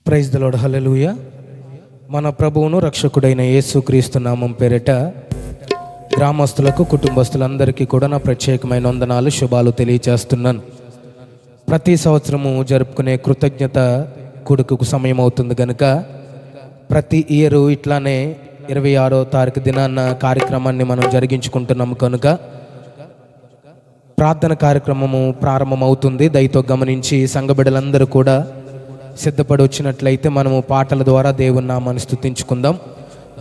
Praise the Lord. హల్లెలూయా. మన ప్రభువును రక్షకుడైన యేసుక్రీస్తు నామం పేరిట గ్రామస్తులకు కుటుంబస్తులందరికీ కూడా నా ప్రత్యేకమైన వందనాలు శుభాలు తెలియచేస్తున్నాను. ప్రతి సంవత్సరము జరుపుకునే కృతజ్ఞత కూడుకు సమయం అవుతుంది కనుక ప్రతి ఇయర్ ఇట్లానే 26వ తారీఖు దినాన్న కార్యక్రమాన్ని మనం జరిగించుకుంటున్నాము కనుక ప్రార్థన కార్యక్రమము ప్రారంభమవుతుంది. దయతో గమనించి సంఘ బిడ్డలందరూ కూడా సిద్ధపడి వచ్చినట్లయితే మనము పాటల ద్వారా దేవుని నామాన్ని స్తుతించుకుందాం.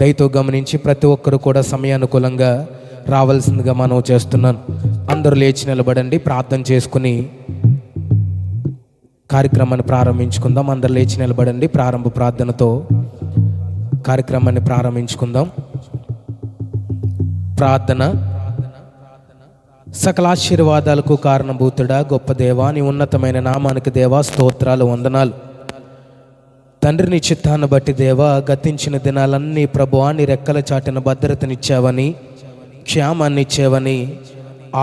దయతో గమనించి ప్రతి ఒక్కరు కూడా సమయానుకూలంగా రావాల్సిందిగా మనం చేస్తున్నాను. అందరూ లేచి నిలబడండి, ప్రార్థన చేసుకుని కార్యక్రమాన్ని ప్రారంభించుకుందాం. అందరూ లేచి నిలబడండి, ప్రారంభ ప్రార్థనతో కార్యక్రమాన్ని ప్రారంభించుకుందాం. ప్రార్థన. సకల ఆశీర్వాదాలకు కారణభూతుడా గొప్ప దేవా, నీ ఉన్నతమైన నామానికి దేవా స్తోత్రాలు, వందనాలు తండ్రి. నీ చిత్తాన్ని బట్టి దేవా, గతించిన దినాలన్నీ ప్రభువా నీ రెక్కల చాటిన భద్రతనిచ్చావని, క్షేమాన్ని ఇచ్చావని,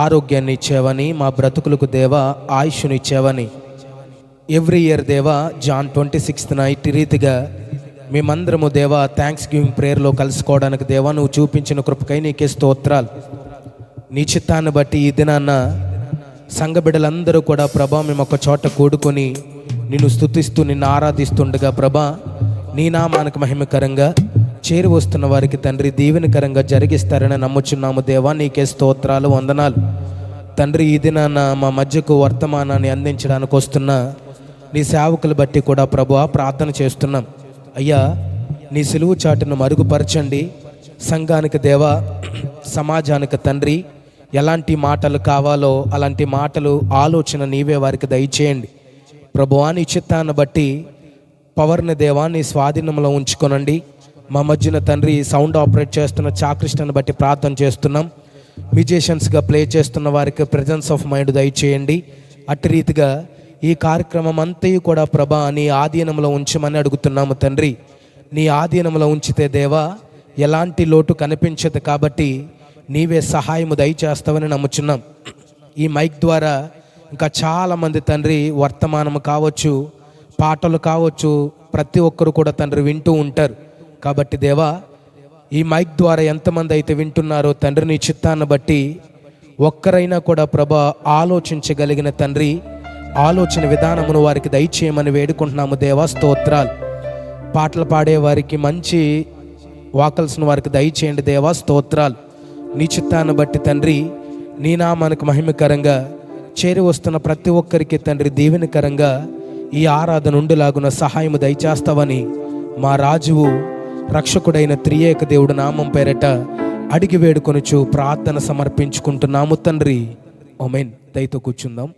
ఆరోగ్యాన్ని ఇచ్చావని, మా బ్రతుకులకు దేవా ఆయుష్నిచ్చావని ఎవ్రీ ఇయర్ దేవా జాన్ 26న ఇట్టి రీతిగా మేమందరము దేవా థ్యాంక్స్ గివింగ్ ప్రేయర్లో కలుసుకోవడానికి దేవా నువ్వు చూపించిన కృపకై నీకే స్తోత్రాలు. నీ చిత్తాన్ని బట్టి ఈ దినాన్న సంఘ బిడ్డలందరూ కూడా ప్రభా మేము ఒక చోట కూడుకొని నిన్ను స్తుతిస్తూ నిన్ను ఆరాధిస్తుండగా ప్రభా నీ నామానికి మహిమకరంగా చేరి వస్తున్న వారికి తండ్రి దీవెనకరంగా జరిగిస్తారని నమ్ముచున్నాము దేవా. నీకే స్తోత్రాలు, వందనాలు తండ్రి. ఈ దినాన్న మా మధ్యకు వర్తమానాన్ని అందించడానికి వస్తున్న నీ సేవకులు బట్టి కూడా ప్రభువా ప్రార్థన చేస్తున్నాం. అయ్యా నీ సిలువు చాటును మరుగుపరచండి. సంఘానికి దేవా, సమాజానికి తండ్రి ఎలాంటి మాటలు కావాలో అలాంటి మాటలు ఆలోచన నీవే వారికి దయచేయండి ప్రభువా. నీ చిత్తాన్ని బట్టి పవర్ని దేవా నీ స్వాధీనంలో ఉంచుకొనండి. మా మధ్యన తండ్రి సౌండ్ ఆపరేట్ చేస్తున్న చాకృష్ణను బట్టి ప్రార్థన చేస్తున్నాం. మ్యూజిషియన్స్గా ప్లే చేస్తున్న వారికి ప్రెజెన్స్ ఆఫ్ మైండ్ దయచేయండి. అట్టి రీతిగా ఈ కార్యక్రమం అంతయు కూడా ప్రభా నీ ఆధీనంలో ఉంచమని అడుగుతున్నాము తండ్రి. నీ ఆధీనంలో ఉంచితే దేవా ఎలాంటి లోటు కనిపించదు కాబట్టి నీవే సహాయము దయచేస్తావని నమ్ముచున్నాం. ఈ మైక్ ద్వారా ఇంకా చాలామంది తండ్రి వర్తమానము కావచ్చు, పాటలు కావచ్చు, ప్రతి ఒక్కరు కూడా తండ్రి వింటూ ఉంటారు కాబట్టి దేవా ఈ మైక్ ద్వారా ఎంతమంది అయితే వింటున్నారో తండ్రి నీ చిత్తాన్ని బట్టి ఒక్కరైనా కూడా ప్రభా ఆలోచించగలిగిన తండ్రి ఆలోచన విధానమును వారికి దయచేయమని వేడుకుంటున్నాము దేవా. స్తోత్రాలు. పాటలు పాడే వారికి మంచి వాకల్స్ను వారికి దయచేయండి దేవా. స్తోత్రాలు. నీ చిత్తాన్ని బట్టి తండ్రి నీ నామానికి మహిమకరంగా చేరి వస్తున్న ప్రతి ఒక్కరికి తండ్రి దీవెనకరంగా ఈ ఆరాధన ఉండులాగున సహాయము దయచేస్తావని మా రాజువు రక్షకుడైన త్రియేక దేవుడు నామం పేరట అడిగి వేడుకొనుచు ప్రార్థన సమర్పించుకుంటున్నాము తండ్రి. ఆమేన్. దయతో కూర్చుందాం.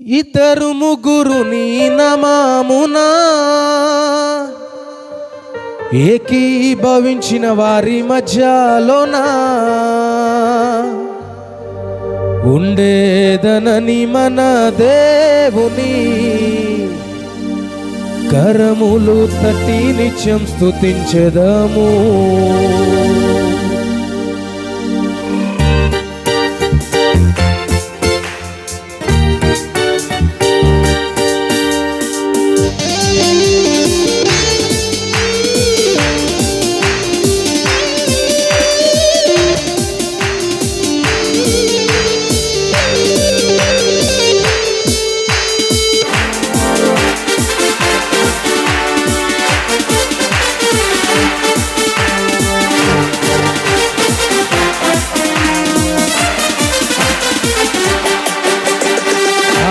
ఇద్దరు ముగ్గురు నీ నామమునా ఏకీభవించిన వారి మధ్యలోనా ఉండేదనని మన దేవుని కరములు తట్టి నిత్యం స్తుతించెదము.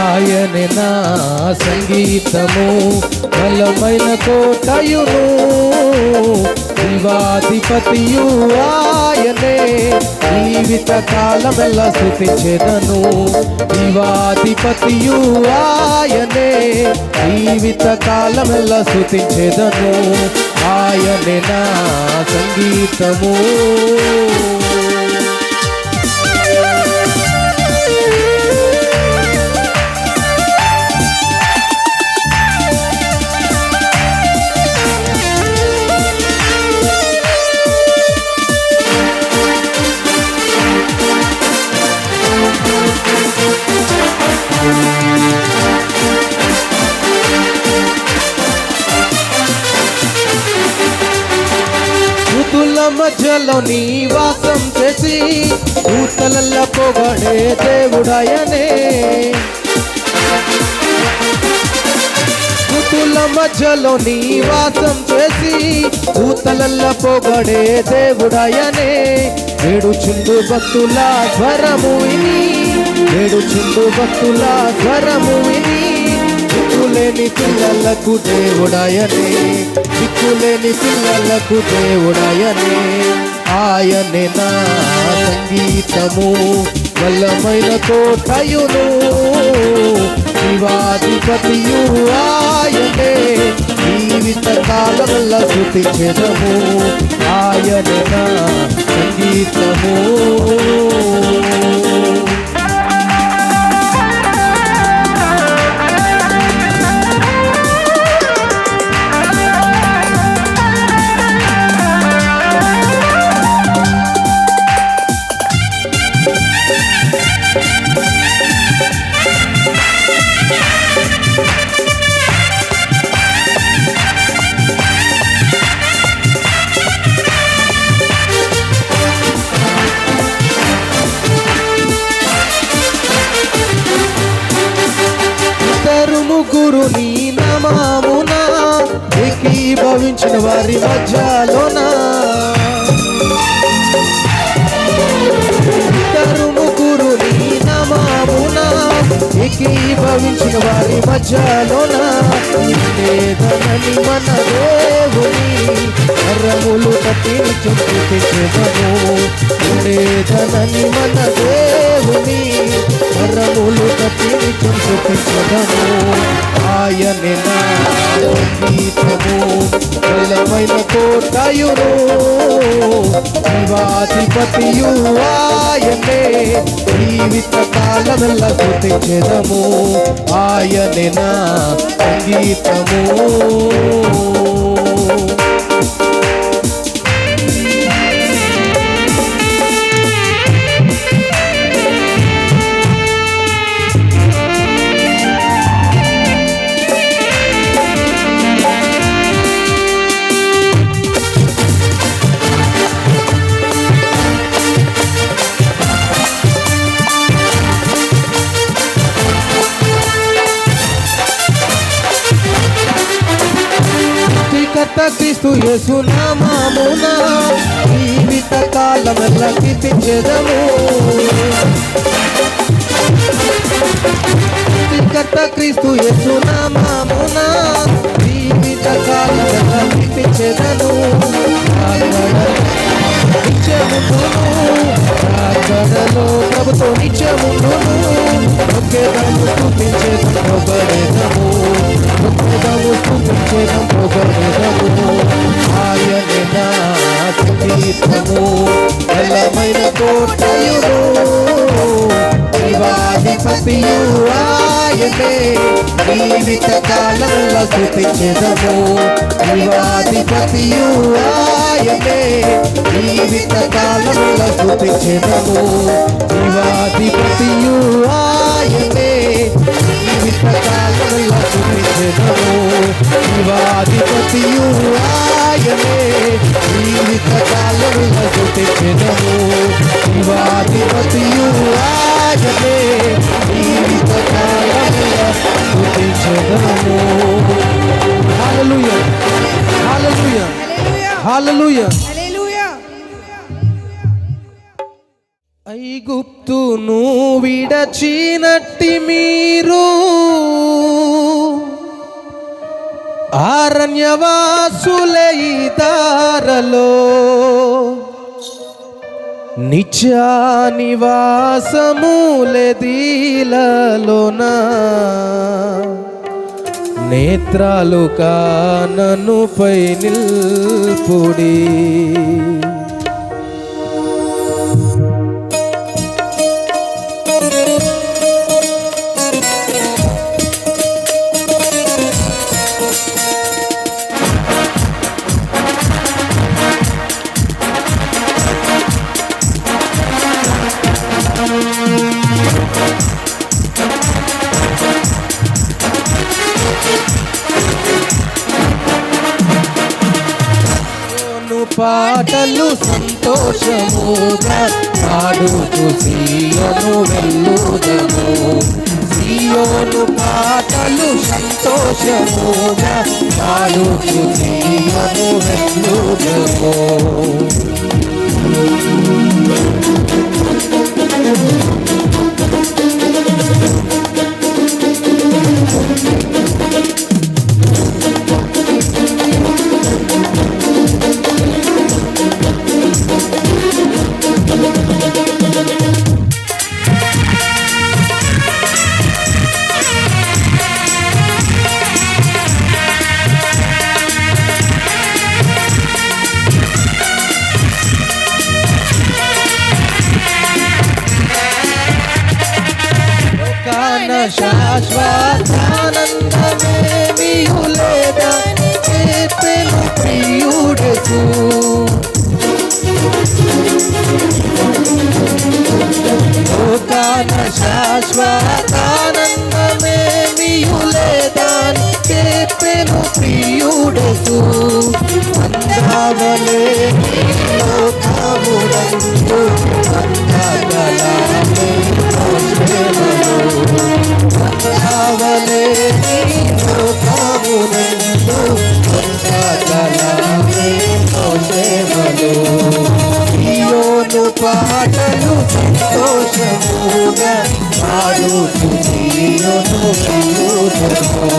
ఆయనే నా సంగీతము బలమైన కోటయును జీవాధిపతియు ఆయనే జీవిత కాలమెల్ల స్తుతించెదను. జీవాధిపతియు ఆయనే జీవిత కాలమెల్ల స్తుతించెదను. ఆయనే నా సంగీతము. దూతల మధ్యలో నివాసం చేసి దూతలల్ల పొగడే దేవుడాయనే. దూతల మధ్యలో నివాసం చేసి దూతలల్ల పొగడే దేవుడాయనే. ఏడుచుండు భక్తుల స్వరము విని ఏడుచుండు భక్తుల స్వరము విని దిక్కులేని పిల్లలకు దేవుడాయనే. దిక్కులేని పిల్లలకు దేవుడాయనే. ఆయనే నా సంగీతము బలమైన కోటయును జీవాధిపతియు ఆయనే జీవిత కాలమెల్ల స్తుతించెదము. ఆయనే నా సంగీతము. ముగ్గురు నీ నామమున ఏకీభవించిన వారి మధ్యలోన ఇద్దరు ముగ్గురు నీ నామమున ఏకీభవించిన వారి మధ్యలోన ఉండేదనని మన దేవుని కరములు తట్టి స్తుతించెదము. ఉండేదనని మన దేవుని కరములు తట్టి స్తుతించెదము. ఆయనే నా సంగీతము బలమైన కోటయును జీవాధిపతియు ఆయనే జీవిత కాలమెల్ల స్తుతించెదము. ఆయనే నా సంగీతము. క్రీస్తు యేసు నామమున జీవిత కాలమెల్ల కీర్తించెదము. క్రీస్తు యేసు నామమున జీవిత కాలమెల్ల కీర్తించెదను. ప్రార్థనలో ప్రభుతో నిత్యముండును. మొక్కేదము స్తుతించేదం పొగడెదము, మొక్కేదము స్తుతించేదం పొగడెదము. ఆయనే నా తీర్థము, బలమైన కోటయుడు, జీవాధిపతియు ఆయనే. జీవిత కాలంలో స్తుతించెదము, జీవాధిపతియు ఆయనే. జీవిత కాలంలో స్తుతించెదము, జీవాధిపతియు ఆయనే. జీవిత కాలంలో స్తుతించెదము, జీవాధిపతియు ఆయనే. జీవిత కాలంలో స్తుతించెదము, జీవాధిపతియు ఆయనే. జీవిత కాలంలో స్తుతించెదము. హల్లెలూయా, హల్లెలూయా, హల్లెలూయా. ఐగుప్తును విడచినట్టి మీరు అరణ్యవాసులే ఈ దారలో నిత్య నివాసములెదీలలోన నేత్రాలు కాననుపై నిల్పుడి. పాటలు సంతోషముగా పాడుతూ సీయోను వెళ్ళుదము. సీయోను పాటలు సంతోషముగా పాడుతూ సీయోను వెళ్ళుదము. శాశ్వతానందమేమియు లేదని చెప్పెను ప్రియుడకు. లోకాన శాశ్వతానందమేమియు లేదని చెప్పెను ప్రియుడకు. అందావలే లోకమునందు అందగలాలే అవలే లోకమునందు అందగలాలే సేవలు. సీయోను పాటలు సంతోషముగా పాడుతూ సీయోను వెళ్ళుదము.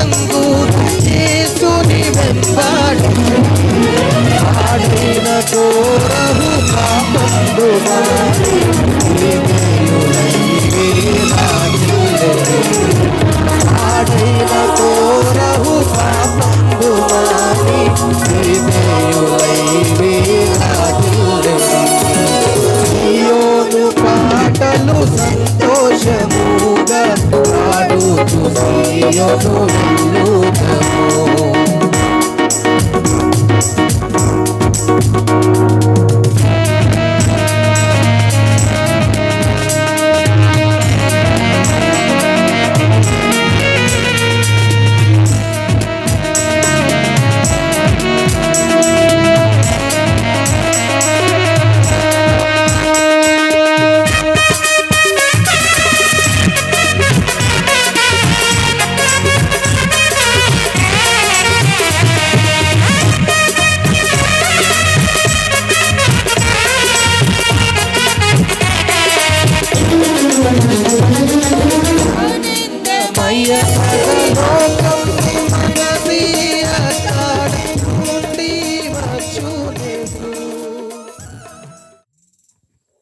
రంగు యేసుని వెంబడి ఆడిన కోరహు పాపంబునాని ఆడిన కోరహు పాపంబునాని సియోను పాటలు సంతోషముగా పాడుచు సియోను వెళ్ళుదము.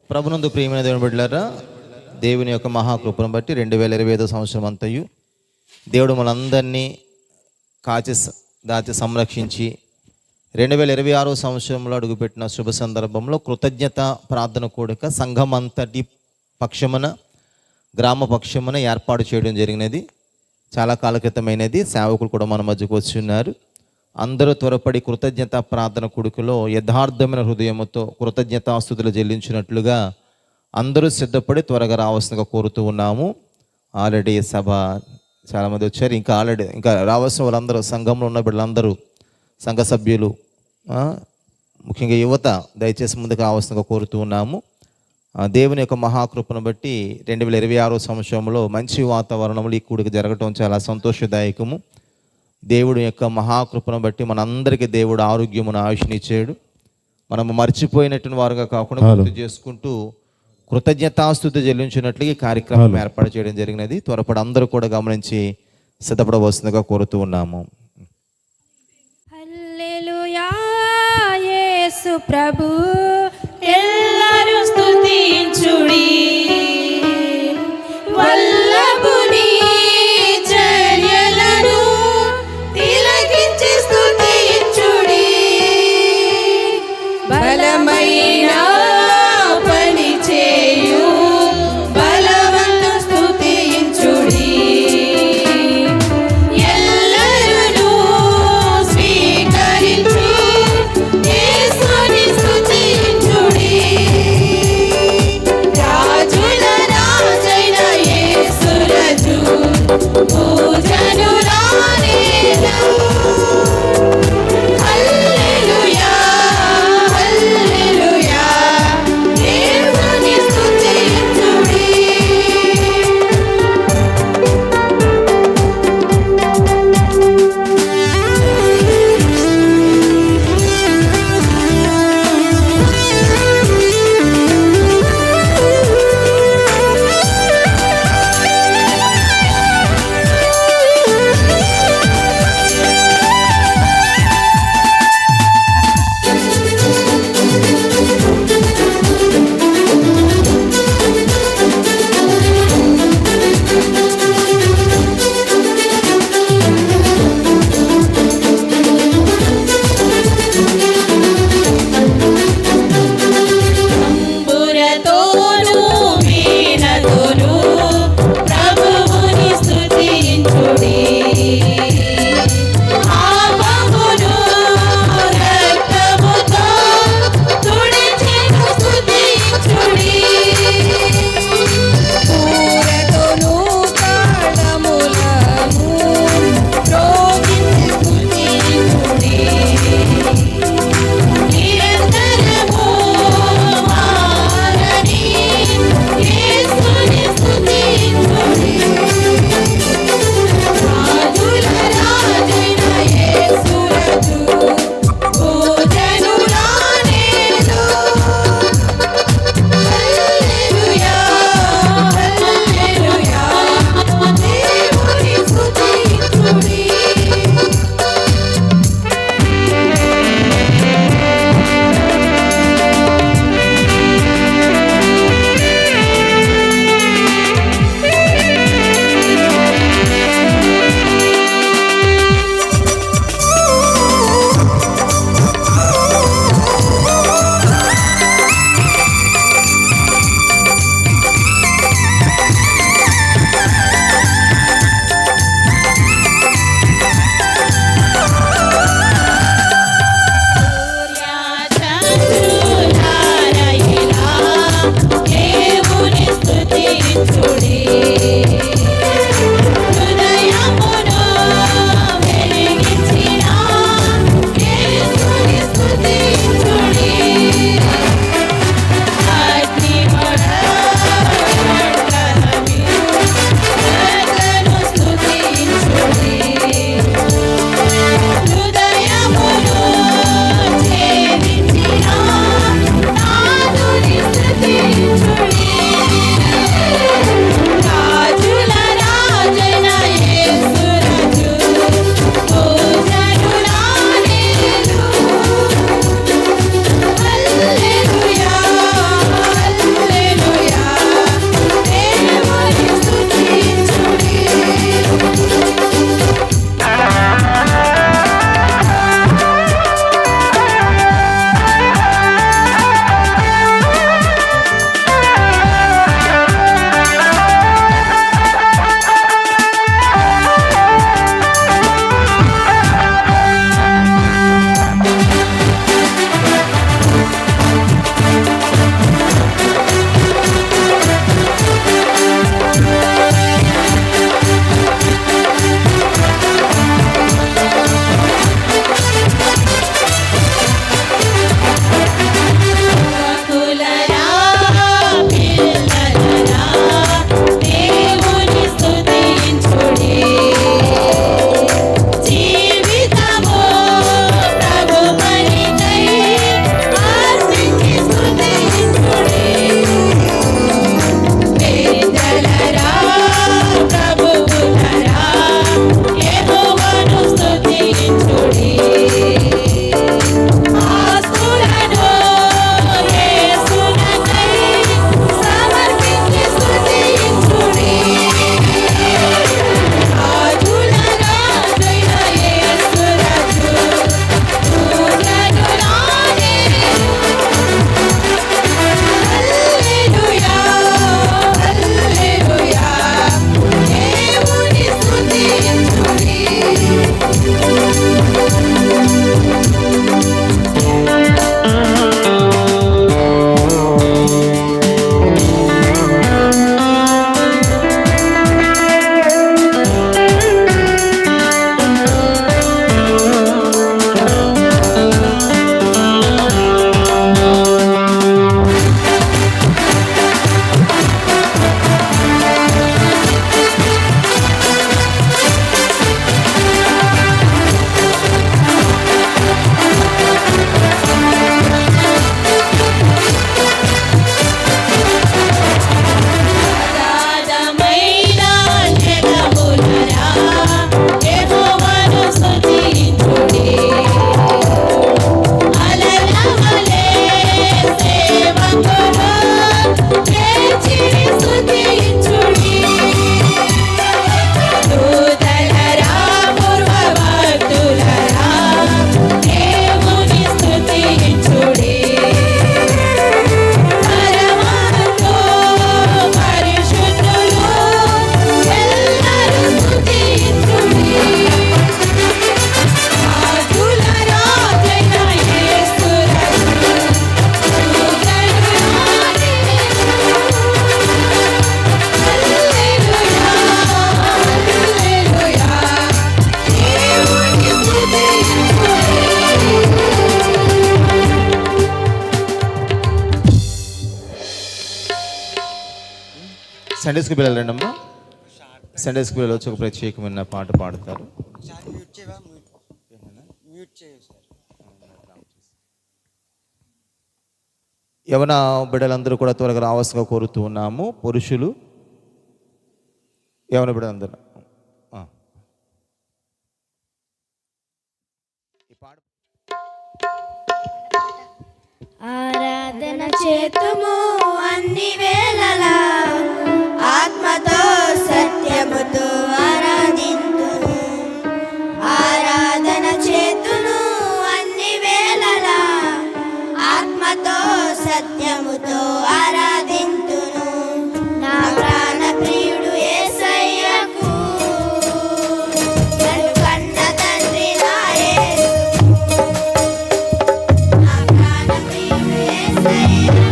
ప్రభునందు ప్రియమైన దేవుని బిడ్డలారా, దేవుని యొక్క మహాకృపను బట్టి 2025 సంవత్సరం అంతయు దేవుడు మనందరినీ దాచి సంరక్షించి 2026 సంవత్సరంలో అడుగుపెట్టిన శుభ సందర్భంలో కృతజ్ఞత ప్రార్థన కూడిక సంఘం అంతటి పక్షమున గ్రామ పక్షమున ఏర్పాటు చేయడం జరిగినది. చాలా కాల క్రితమైనది. సేవకులు కూడా మన మధ్యకు వచ్చి ఉన్నారు. అందరూ త్వరపడి కృతజ్ఞత ప్రార్థన కూడికలో యథార్థమైన హృదయముతో కృతజ్ఞతాస్తుతులు చెల్లించినట్లుగా అందరూ సిద్ధపడి త్వరగా రావాల్సిందిగా కోరుతూ ఉన్నాము. ఆల్రెడీ సభ చాలామంది వచ్చారు. ఇంకా రావాల్సిన వాళ్ళందరూ, సంఘంలో ఉన్న బిడ్డలందరూ, సంఘ సభ్యులు, ముఖ్యంగా యువత దయచేసి ముందుకు రావాల్సిందిగా కోరుతూ ఉన్నాము. దేవుని యొక్క మహాకృపను బట్టి 2026 సంవత్సరంలో మంచి వాతావరణంలో ఈ కూడిక జరగటం చాలా సంతోషదాయకము. దేవుడి యొక్క మహాకృపను బట్టి మనందరికీ దేవుడు ఆరోగ్యమును ఆయుష్నిచ్చాడు. మనము మర్చిపోయినటువంటి వారుగా కాకుండా గుర్తు చేసుకుంటూ కృతజ్ఞతాస్తుతి చెల్లించినట్లు ఈ కార్యక్రమం ఏర్పాటు చేయడం జరిగినది. త్వరపడి అందరూ కూడా గమనించి సిద్ధపడవలసిందిగా కోరుతూ ఉన్నాము. హల్లెలూయా యేసు ప్రభు ఎల్లరూ స్తుతించుడి, వల్లభుని చర్యలను తిలకించి స్తుతించుడి, బలమైన పని చేయు బలవంతు స్తుతించుడి, ఎల్లరూ స్వీకరించు యేసుని స్తుతించుడి. సండే స్కూల్ పిల్లలు రండమ్మా. సండే స్కూల్ పిల్లలు వచ్చి ఒక ప్రత్యేకమైన పాట పాడతారు. యవన బిడ్డలందరూ కూడా త్వరగా రావాల్సిగా కోరుతూ ఉన్నాము. పురుషులు యవన బిడ్డలందరూ ఆరాధన చేతుము అన్ని వేళలా, ఆత్మతో సత్యముతో ఆరాధింతును. ఆరాధన చేతును అన్ని వేళలా, ఆత్మతో సత్యముతో ఆరాధింతును. నా ప్రాణ ప్రియుడు యేసయ్యకు, నన్ను కన్న తండ్రి నా యేసుకు. నా ప్రాణ ప్రియుడు యేసయ్యకు,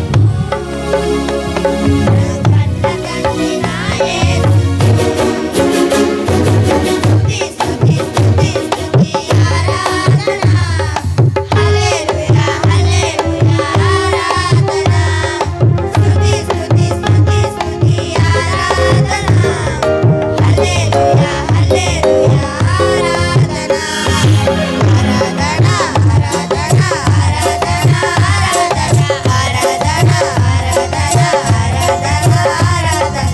నన్ను కన్న తండ్రి నా యేసుకు. స్తుతి స్తుతి స్తుతి స్తుతి ఆరాధన. హల్లెలూయా హల్లెలూయా ఆరాధన. స్తుతి స్తుతి స్తుతి స్తుతి ఆరాధన. హల్లెలూయా హల్లెలూయా ఆరాధన. ఆరాధన ఆరాధన ఆరాధన ఆరాధన ఆరాధన ఆరాధన ఆరాధన.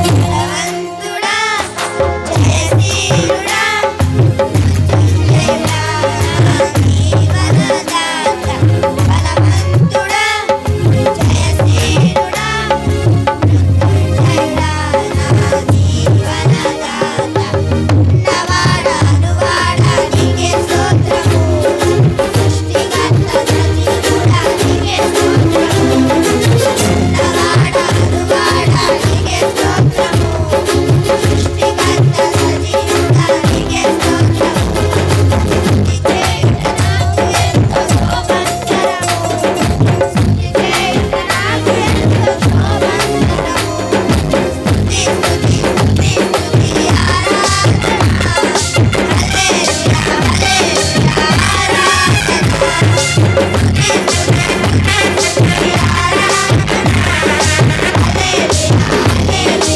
బలవంతుడా జయశీలుడా మృత్యుంజయుడా జీవనదాత. బలవంతుడా జయశీలుడా మృత్యుంజయుడా నా జీవనదాత. ఉన్నవాడా అనువాడా నీకే స్తోత్రము. సృష్టికర్త సజీవుడా నీకే స్తోత్రము. ఉన్నవాడా అనువాడా నీకే స్తోత్రము. సృష్టికర్త సజీవుడా నీకే స్తోత్రము. స్తుతి చేయుట నాకు ఎంతో శోభస్కరము. స్తుతి చేయుట నాకు ఎంతో శోభస్కరము. స్తుతి స్తుతి స్తుతి స్తుతి ఆరాధన. హల్లెలూయా హల్లెలూయా ఆరాధన. స్తుతి స్తుతి స్తుతి స్తుతి ఆరాధన. హల్లెలూయా హల్లెలూయా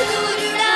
సూర్యుడా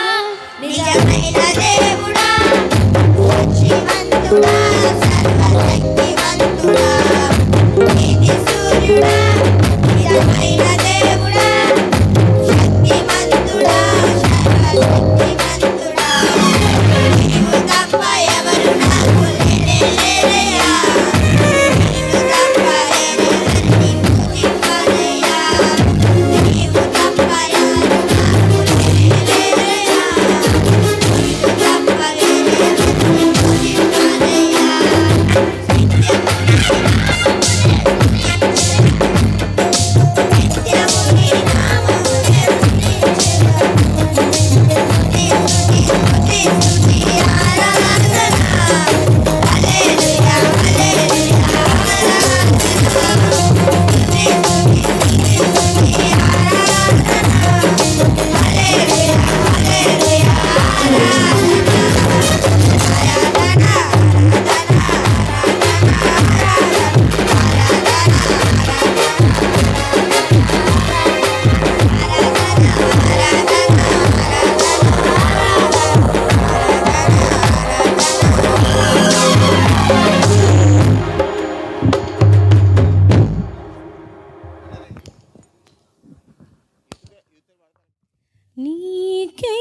నీకే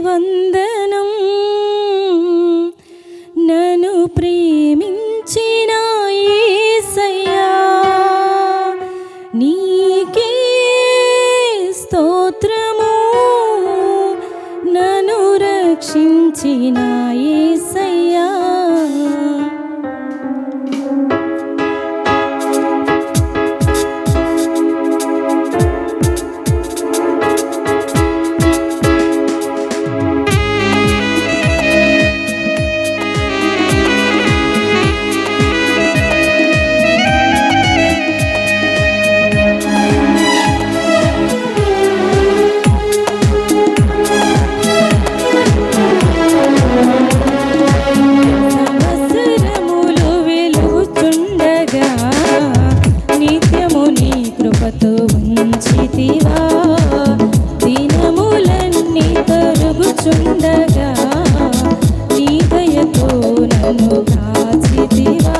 వందనం, నన్ను ప్రేమించిన యేసయ్యా. నీకే స్తోత్రము, నన్ను రక్షించిన యేసయ్యా. సంవత్సరములు వెలుగుచుండగా నిత్యము నీ కృపతో ఉంచితివా. దినములన్నీ తరుగుచుండగా నీ దయతో నన్ను కాచితివా.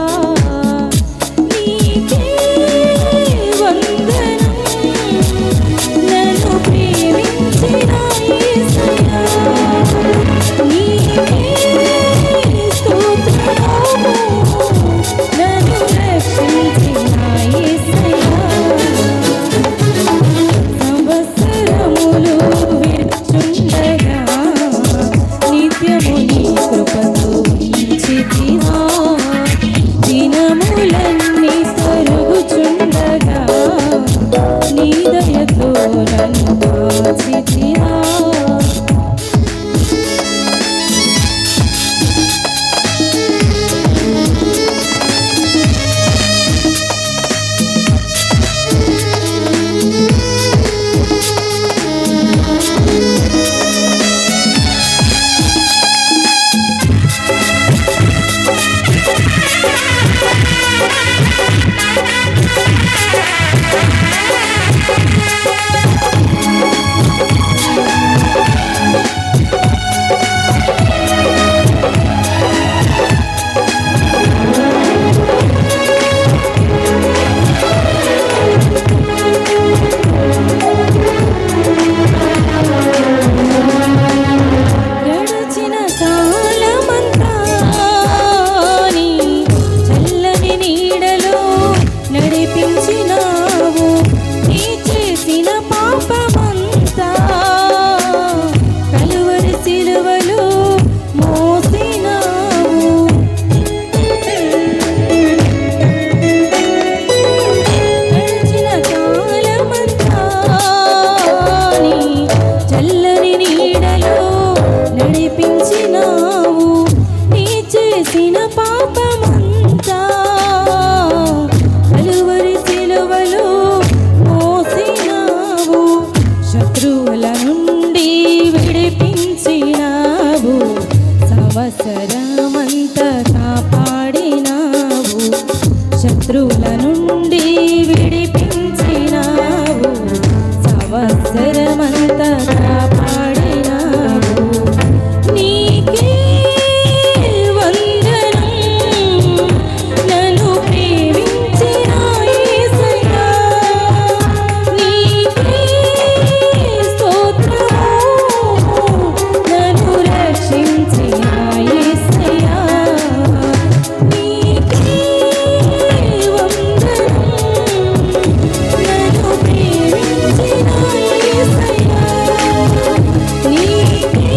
నీకే వందనం, నన్ను ప్రేమించిన యేసయ్యా. నీకే స్తోత్రము, నన్ను రక్షించిన యేసయ్యా. సంవత్సరములు విడుచుండగా నిత్యము నీ కృపతో ఉంచితివా. దినములన్నీ తరుగుచుండగా నీ దయతో నన్ను కాచితివా. గడచిన కాలమంతా నీ చల్లని నీడలో నడిపించినావు. నీ చేసిన పాపమంతా కలువరి సిలువలో మోసినావు. గడచిన కాలమంతా నీ చల్లని నీడలో నడిపించినావు. నీ చేసిన పాపమంతా కలువరి సిలువలో మోసినావు. శత్రువుల నుండి విడిపించినావు. సంవత్సరమంతా కాపాడినావు. శత్రువుల నుండి విడిపించినావు. సంవత్సరమంతా కాపాడినావు. నీకే వందనం, నన్ను ప్రేమించిన యేసయ్యా. నీకే స్తోత్రము, నన్ను రక్షించిన యేసయ్యా. నీకే వందనం, నన్ను ప్రేమించిన యేసయ్యా. నీకే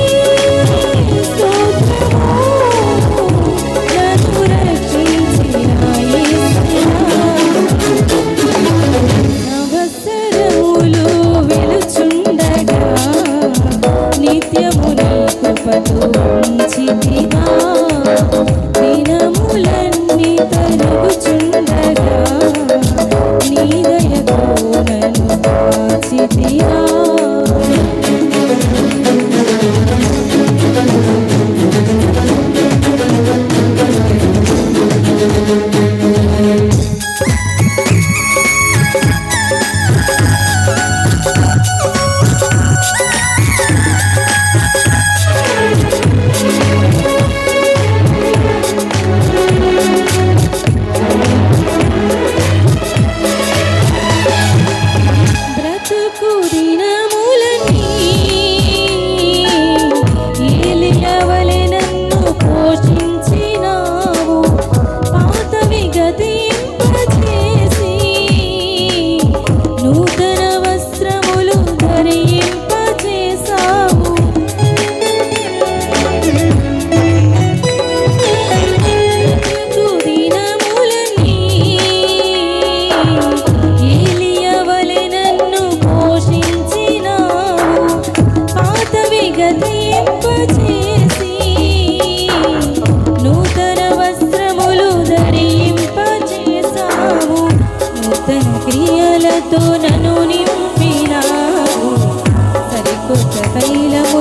స్తోత్రము, నన్ను రక్షించిన యేసయ్యా. సంవత్సరములు వెలుచుండగా నిత్యము నీ కృపతో ఉంచితివా. దినములన్నీ తరుగుచుండగా నీ దయతో నన్ను కాచితివా.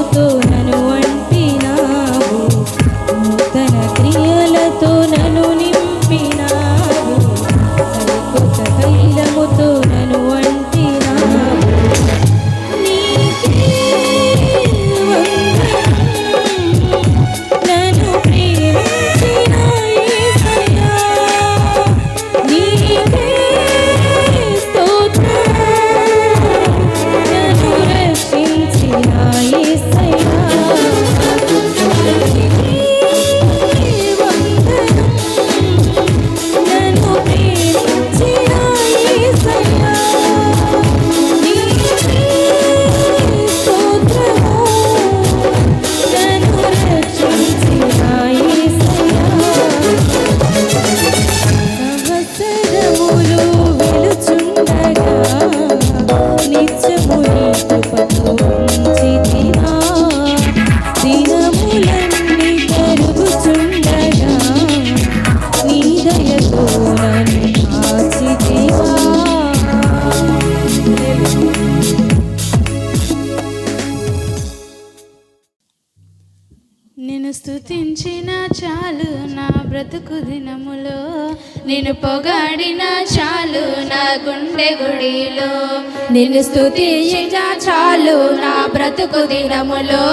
తైలముతో నన్ను అంటినావు, నూతన క్రియలతో నన్ను నింపినావు, సరికొత్త తైలముతో నన్ను అంటినావు. నీకే వందనం, నన్ను ప్రేమించిన యేసయ్యా, నీకే స్తోత్రం, నన్ను రక్షించిన యేసయ్యా, నీకే వందనం, నన్ను ప్రేమించిన యేసయ్యా, నీకే స్తోత్రము, నన్ను రక్షించిన యేసయ్యా. సంవత్సరములు వెలుచుండగా నిత్యము నీ కృపతో ఉంచితివా, దినములన్నీ కరుగుచుండగా నీ దయతో నన్ను కాచితివా. నిన్ను స్తుతించిన చాలు నా బ్రతుకు దినములో, నిన్ను పొగాడిన చాలు నా గుండె గుడిలో. నిన్ను స్తుతించిన చాలు నా బ్రతుకు దినములో,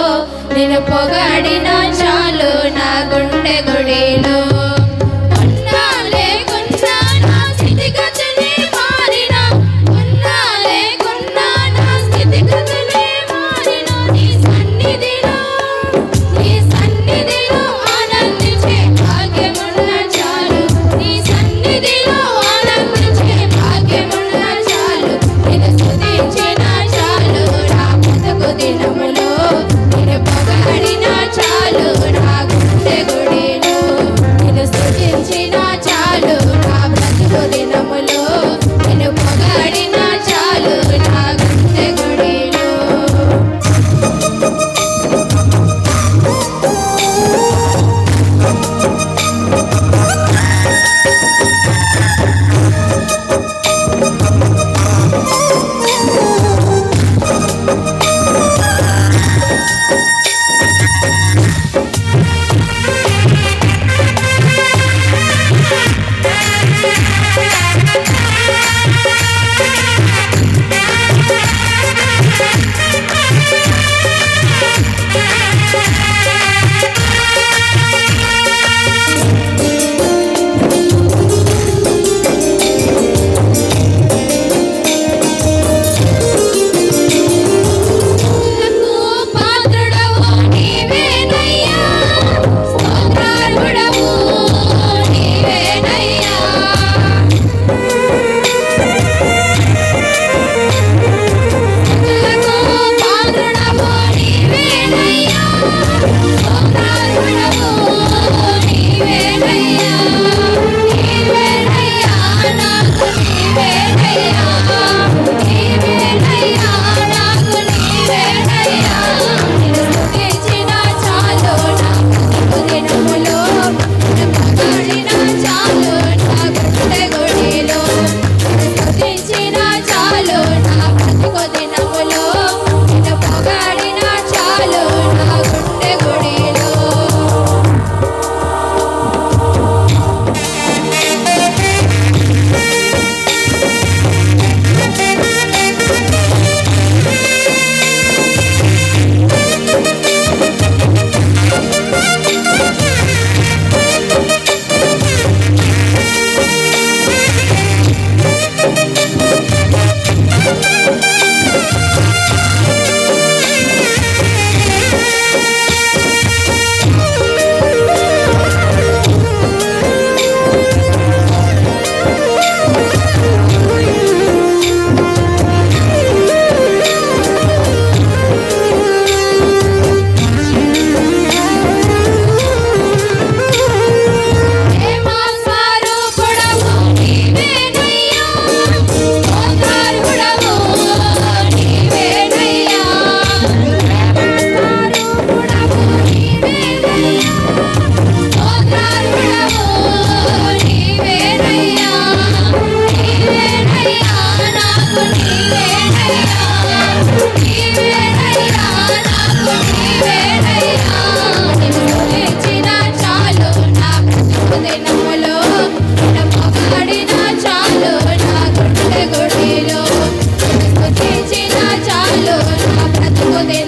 నిన్ను పొగాడిన చాలు నా గుండె గుడిలో. ఉన్నా లేకున్నా నా స్థితిగతులే మారినా, ఉన్నా లేకున్నా నా స్థితిగతులే మారినా, నీ సన్నిధిలో ఆనందించే భాగ్యమున్న చాలు, నీ సన్నిధిలో ఆనందించే భాగ్యమున్న చాలు. నిన్ను స్తుతించిన చాలు నా బ్రతుకు దినములో, నిన్ను పొగడిన చాలు నా గుండె గుడిలో. నిన్ను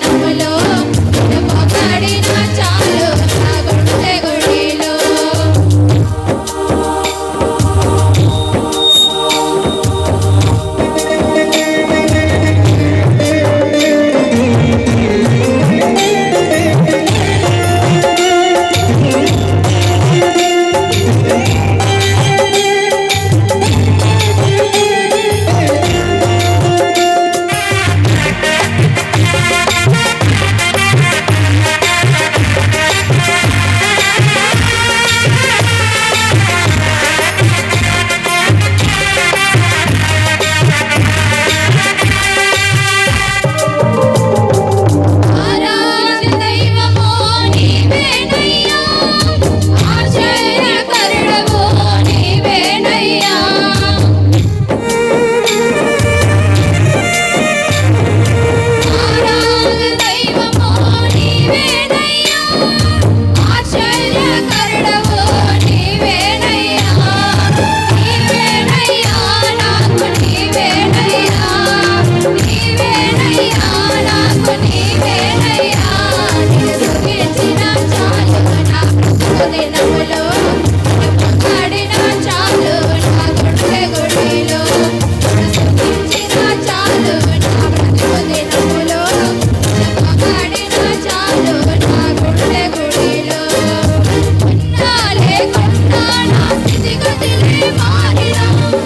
దినములో నిన్ను పొగడినా చాలు నా గుండె గుడిలో. ఆరాధ్య దైవమో నీవేనయ్యా, ఆశ్చర్యకరుడవో నీవేనయ్యా. ఆరాధ్య దైవమో నీవేనయ్యా, ఆశ్చర్యకరుడవో నీవేనయ్యా. నీవేనయ్యా నాకు నీవేనయ్యా, నీవేనయ్యా నాకు నీవేనయ్యా. నిన్ను స్తుతించిన చాలు నా బ్రతుకు దినములో, నిన్ను పొగడినా చాలు నా గుండె గుడిలో. నిన్ను స్తుతించిన చాలు నా బ్రతుకు దినములో, నిన్ను పొగడినా చాలు నా గుండె గుడిలో. ఉన్నా లేకున్నా నా స్థితిగతులే మారినా,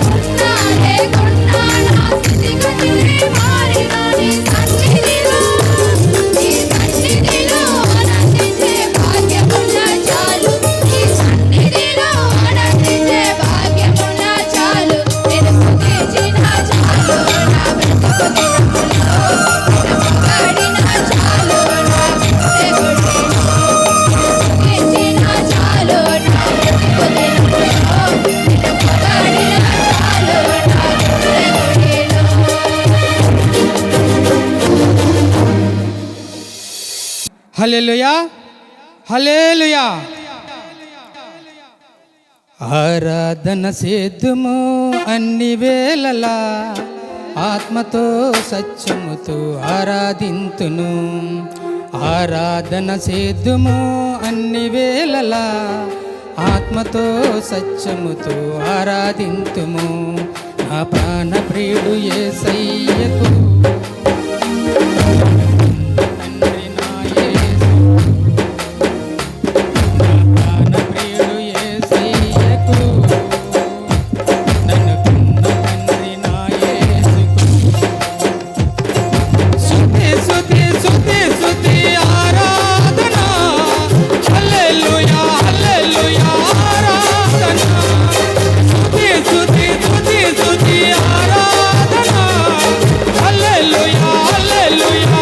ఉన్నా లేకున్నా నా స్థితిగతులే మారినా, నీ సన్నిధిలో ఆనందించే భాగ్యమున్న చాలు, నీ సన్నిధిలో ఆనందించే భాగ్యమున్న చాలు. నిన్ను స్తుతించిన చాలు నా బ్రతుకు దినములో, నిన్ను పొగడినా చాలు నా గుండె గుడిలో. స్తుతించిన చాలు నా బ్రతుకు దినములో, నిన్ను పొగడినా చాలు నా గుండె గుడిలో. హల్లెలూయా, హల్లెలూయా. ఆరాధన సేద్దుము అన్ని వేళలా, ఆత్మతో సత్యముతో ఆరాధింతును. ఆరాధన సేద్దుము అన్ని వేళలా, ఆత్మతో సత్యముతో ఆరాధింతుము. నా ప్రాణ ప్రియుడు యేసయ్యకు తండ్రి నా యేసు, నా ప్రాణ ప్రియుడు యేసయ్యకు, నన్ను కన్న తండ్రి నా యేసుకు. స్తుతి స్తుతి స్తుతి స్తుతి ఆరాధన, హల్లెలూయా హల్లెలూయా ఆరాధన. స్తుతి స్తుతి స్తుతి స్తుతి ఆరాధన, హల్లెలూయా హల్లెలూయా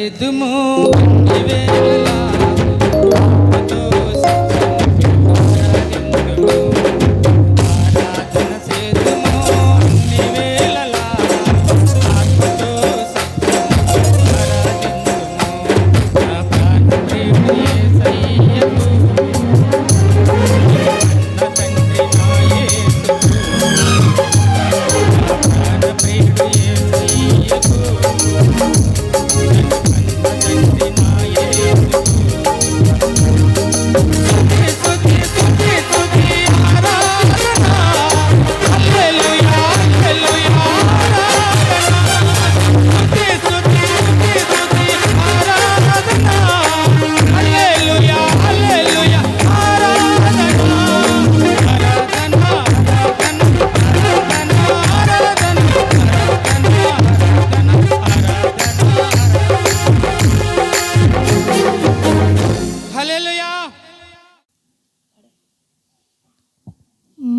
సేతుము అన్ని వేళలా ఆత్మతో సత్యము ఆరాధింతుము. ఆరాధన సేతుము అన్ని వేళలా ఆత్మతో సత్యము ఆరాధింతుము. నా ప్రాణ ప్రియుడు యేసయ్యకు నా తండ్రి నా యేసుకు. నా ప్రాణ ప్రియుడు యేసయ్యకు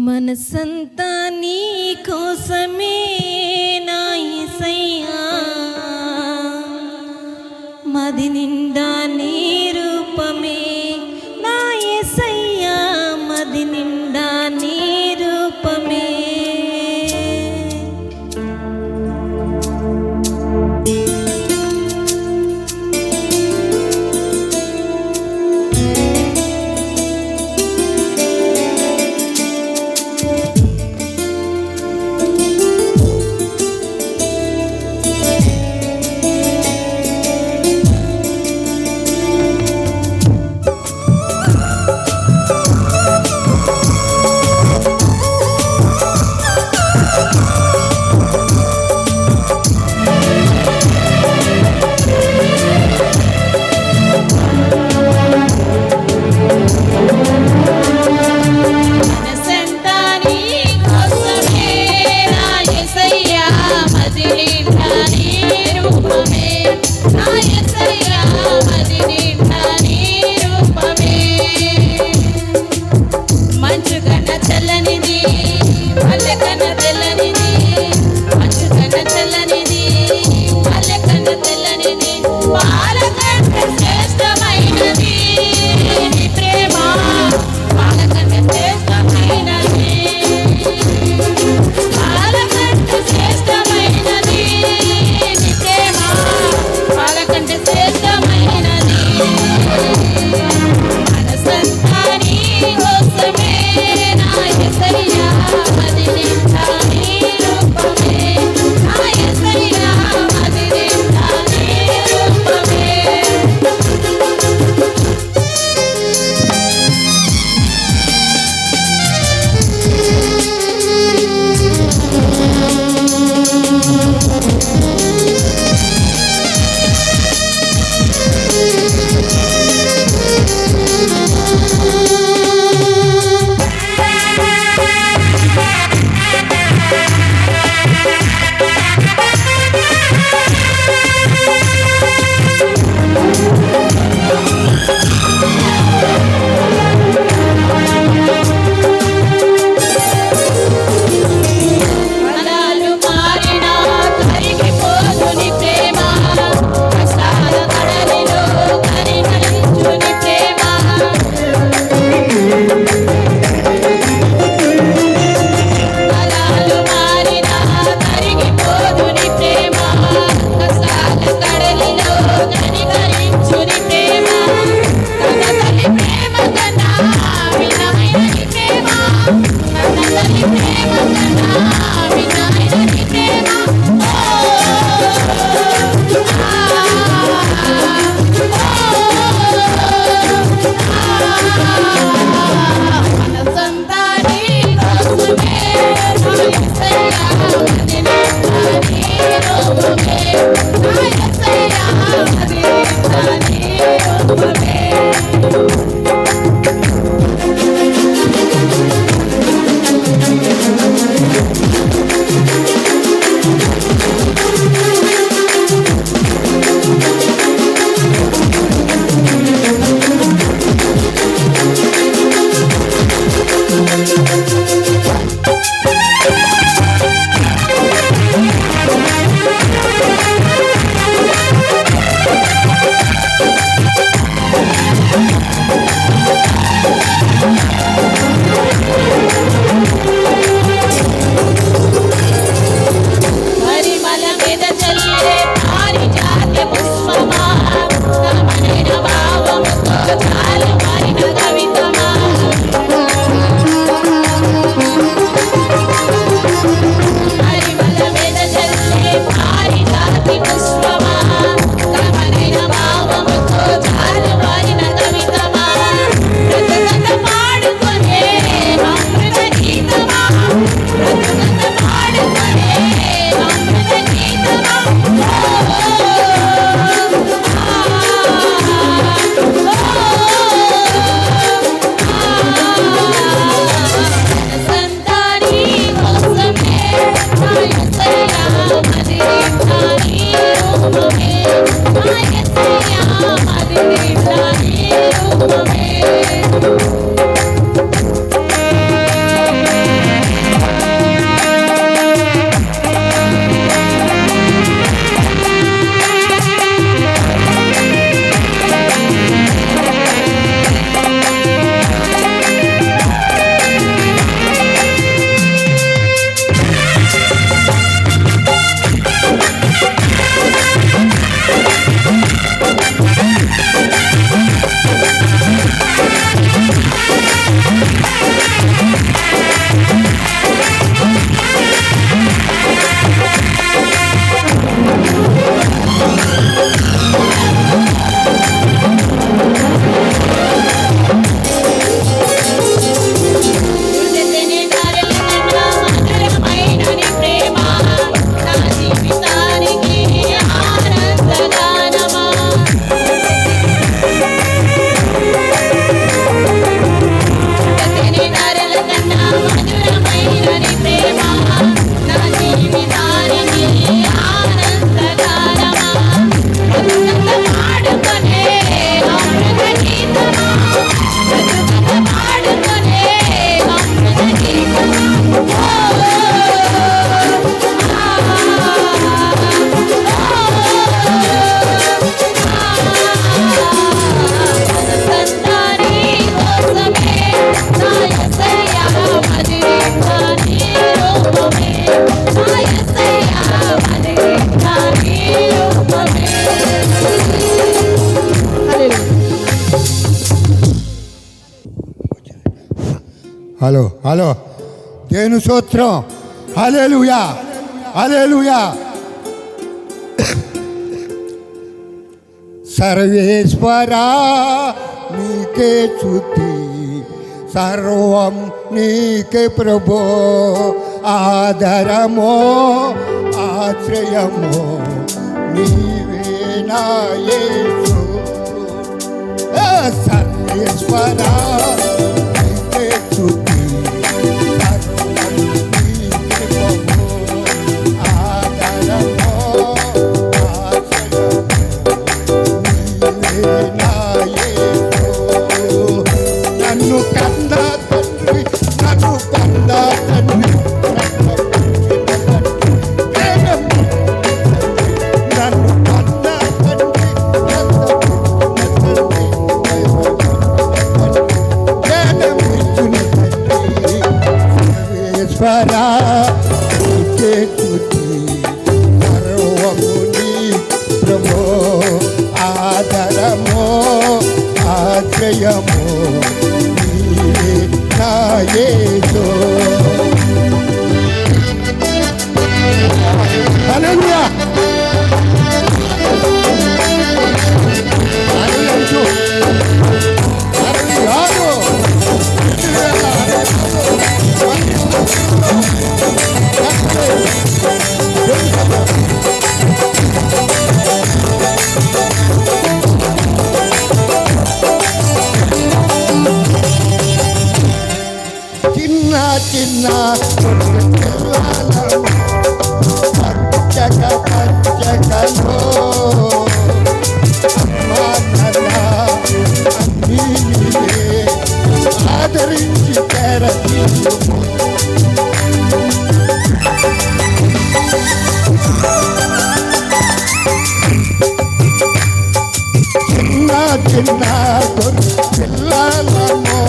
మనసంతా నీ కోసమే నా యేసయ్యా, మది నిండా నీ రూపమే నా యేసయ్యా, మది నిండా నీ రూపమే. హలో దేని స్తోత్రం. హల్లెలూయా హల్లెలూయా. సర్వేశ్వరా నీకే స్తుతి, సర్వం నీకే ప్రభో, ఆధారమో ఆశ్రయమో నీవే నా యేసు. సర్వేశ్వరా నీకే స్తుతి, సర్వం నీకే ప్రభో, ఆధారమో నన్ను కన్న తండ్రి, నన్ను కన్న తండ్రి, నన్ను కన్న తండ్రి, సర్వేశ్వరా నీకే స్తుతి, సర్వము నీ ప్రభో, ఆధారమో ఆశ్రయమో నీవే నా యేసు. హల్లెలూయా. చిన్న చిన్న పచ్చక పచ్చకలో అన్నీ నీవే ఆదరించి తెరదీయుము. చిన్న చిన్న పిల్లలమో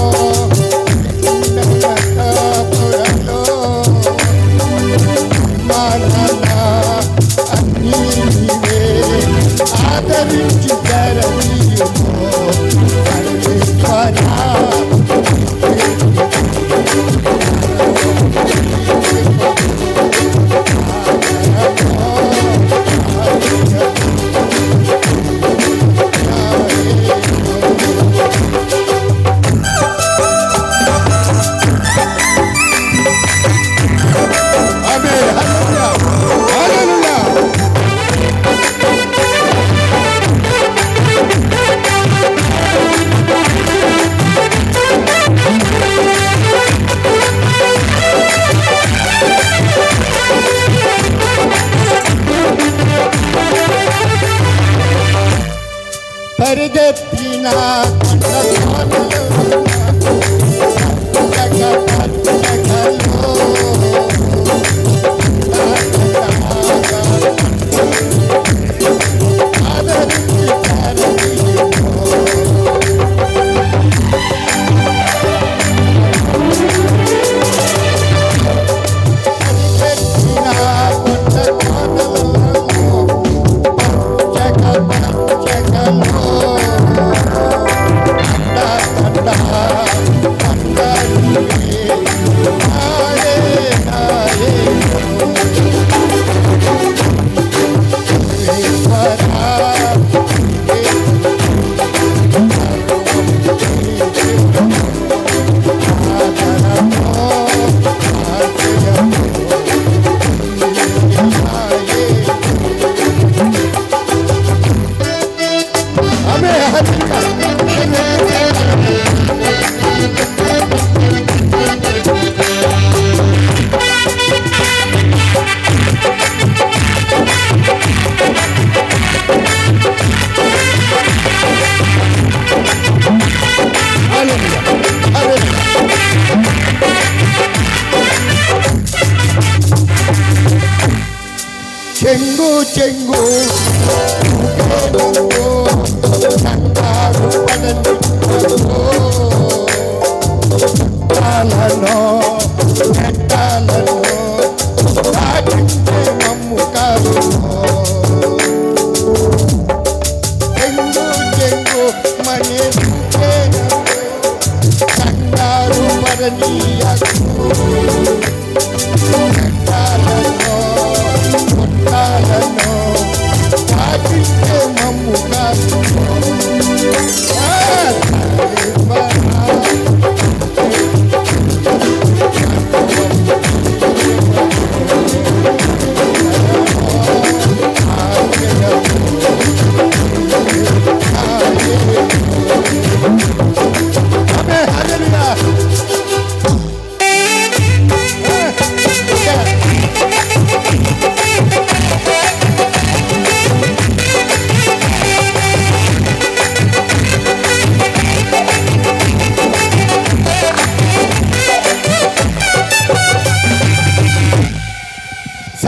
అన్నీ నీవే ఆదరించి తెరదీయుము. సర్వేశ్వరా పరిగెత్తిన చెంగు చెంగు సంగారు పడని తాళనో నెట్టాలను దాటించే మమ్ము కాదునో. చెంగు చెంగు మనే సంగారు పడని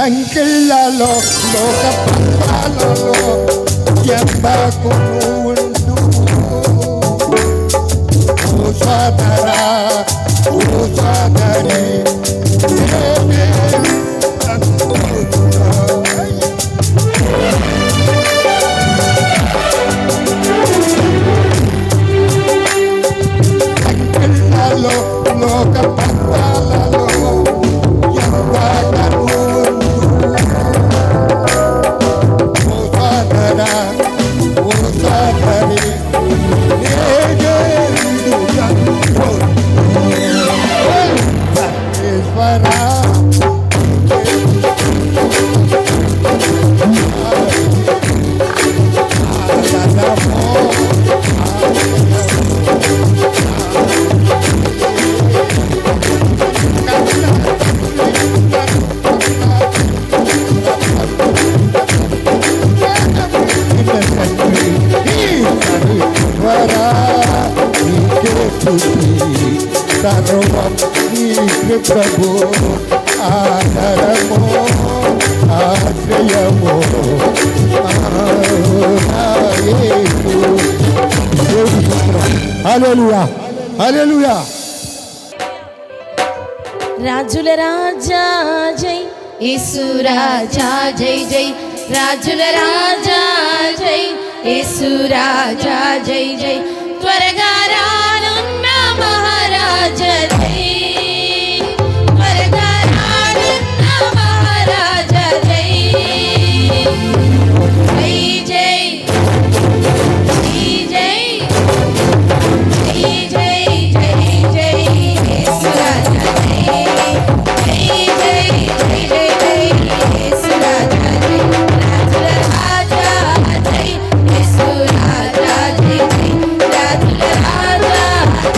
సంఖ్యలలో లోక పంతాలలో ఎంబకు ఉండు ఓ సోదరా ఓ సోదరి నేనే సంతోషుడా. సంఖ్యలలో లోక పంతాలలో ఎంబకు సర్వం నీకు ప్రభు ఆదరము ఆశ్రయము హల్లెలూయా హల్లెలూయా. రాజుల రాజా జై యేసు రాజా జై జై రాజుల రాజా జై యేసు రాజా జై జై త్వరగా రానున్న మహారాజ జై త్వరగా రానున్న మహారాజ జై జై జై జై జై జై జై జై యేసు రాజా జై జై జై జై జై జై యేసు రాజా జై రాజుల రాజా జై యేసు రాజా జై జై రాజుల రాజా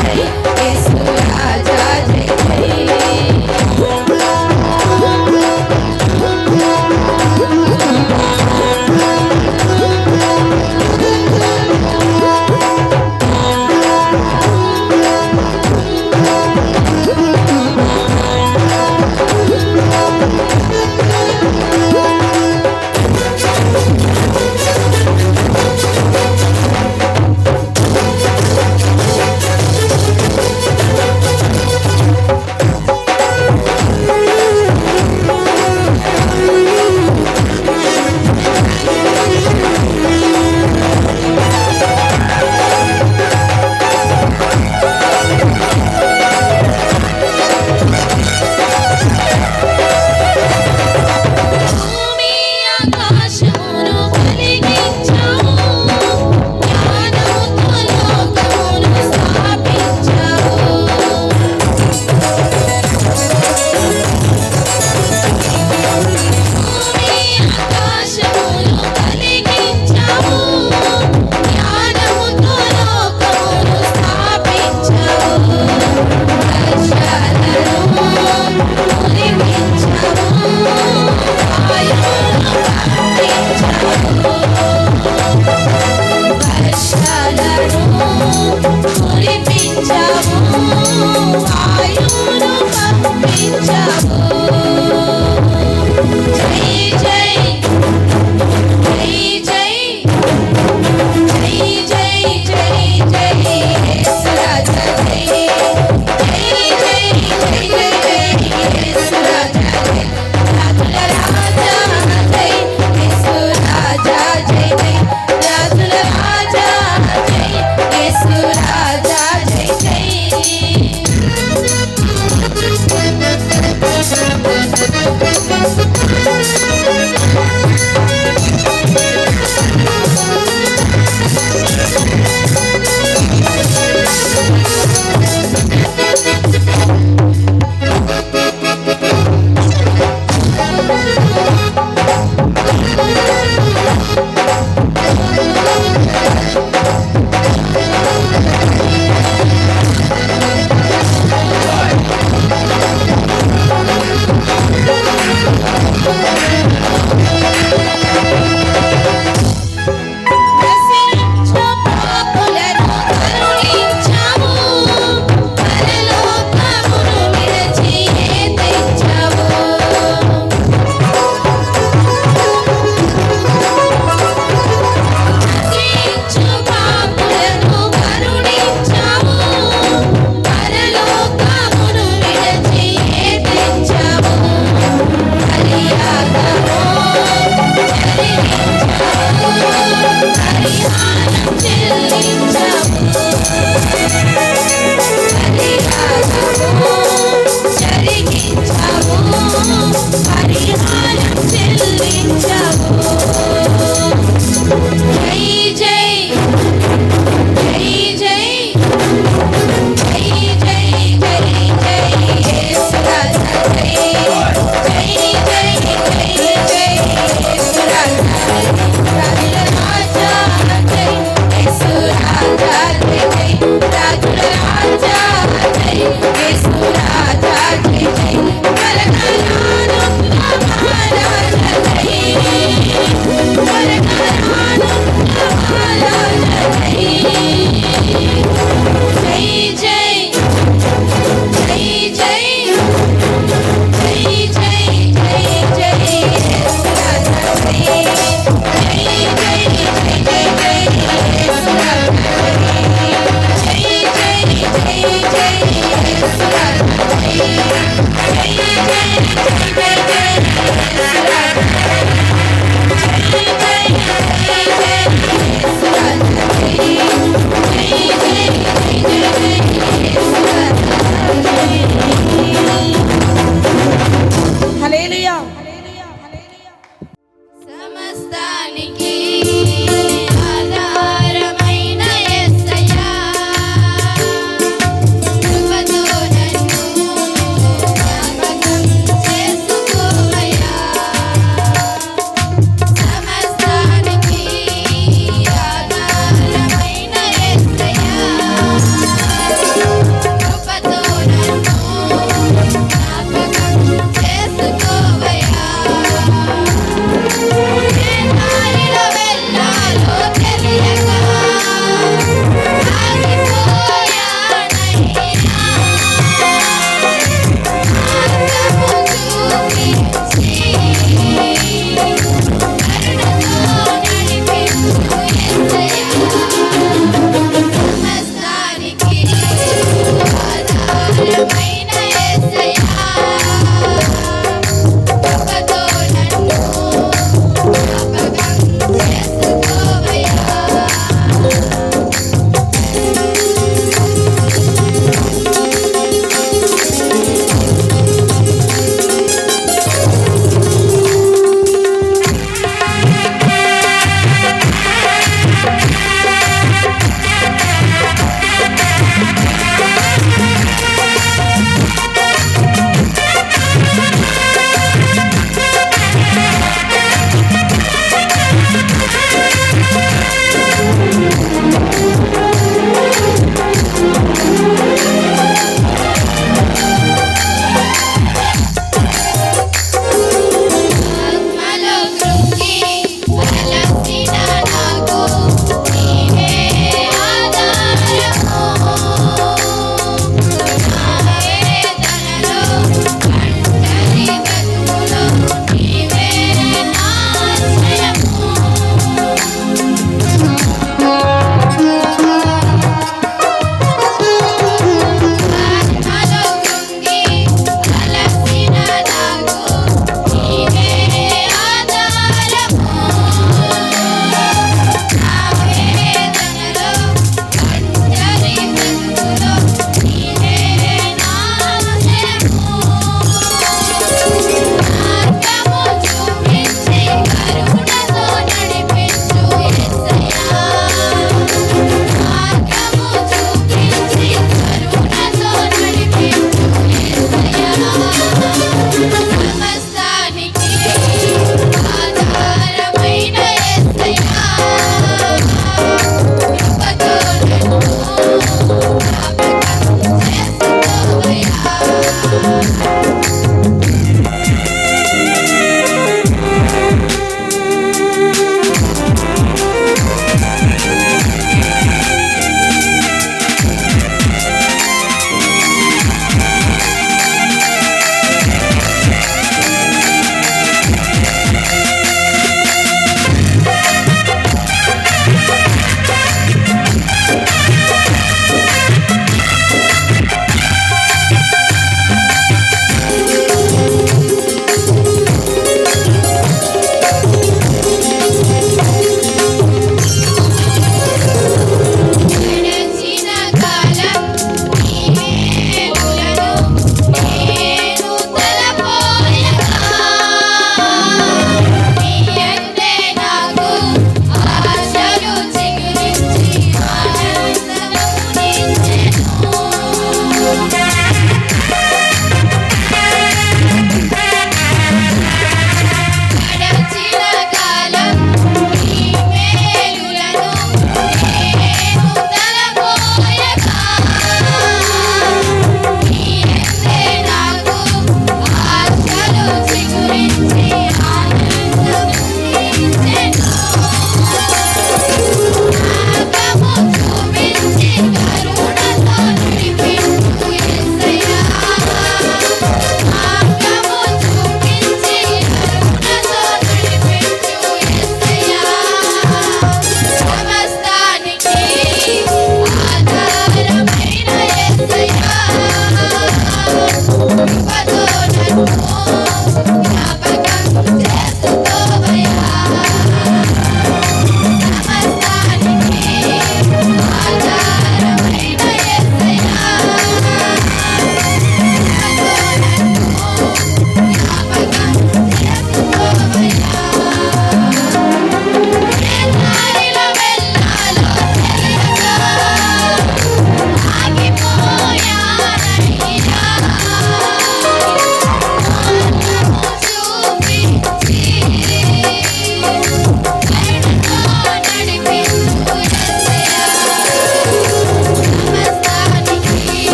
జై యేసు రాజా జై జై భూమి ఆకాశమును కలిగించావు జ్ఞానముతో లోకమును స్థాపించావు భూమి ఆకాశమును కలిగించావు జ్ఞానముతో లోకమును స్థాపించావు వర్షాలను కురిపించావు వాయువును పంపించావు వర్షాలను కురిపించావు వాయువును పంపించావు జై జై జై జై జై జై జై జై యేసు రాజా జై జై జై జై జై జై యేసు రాజా జై రాజుల రాజా జై యేసు రాజా జై జై రాజుల రాజా జై యేసు రాజా జై జై సమస్తానికి ఆధారమైన యేసయ్యా కృపతో నన్ను జ్ఞాపకం చేసుకోవయ్యా సమస్తానికి ఆధారమైన యేసయ్యా కృపతో నన్ను జ్ఞాపకం చేసుకోవయ్యా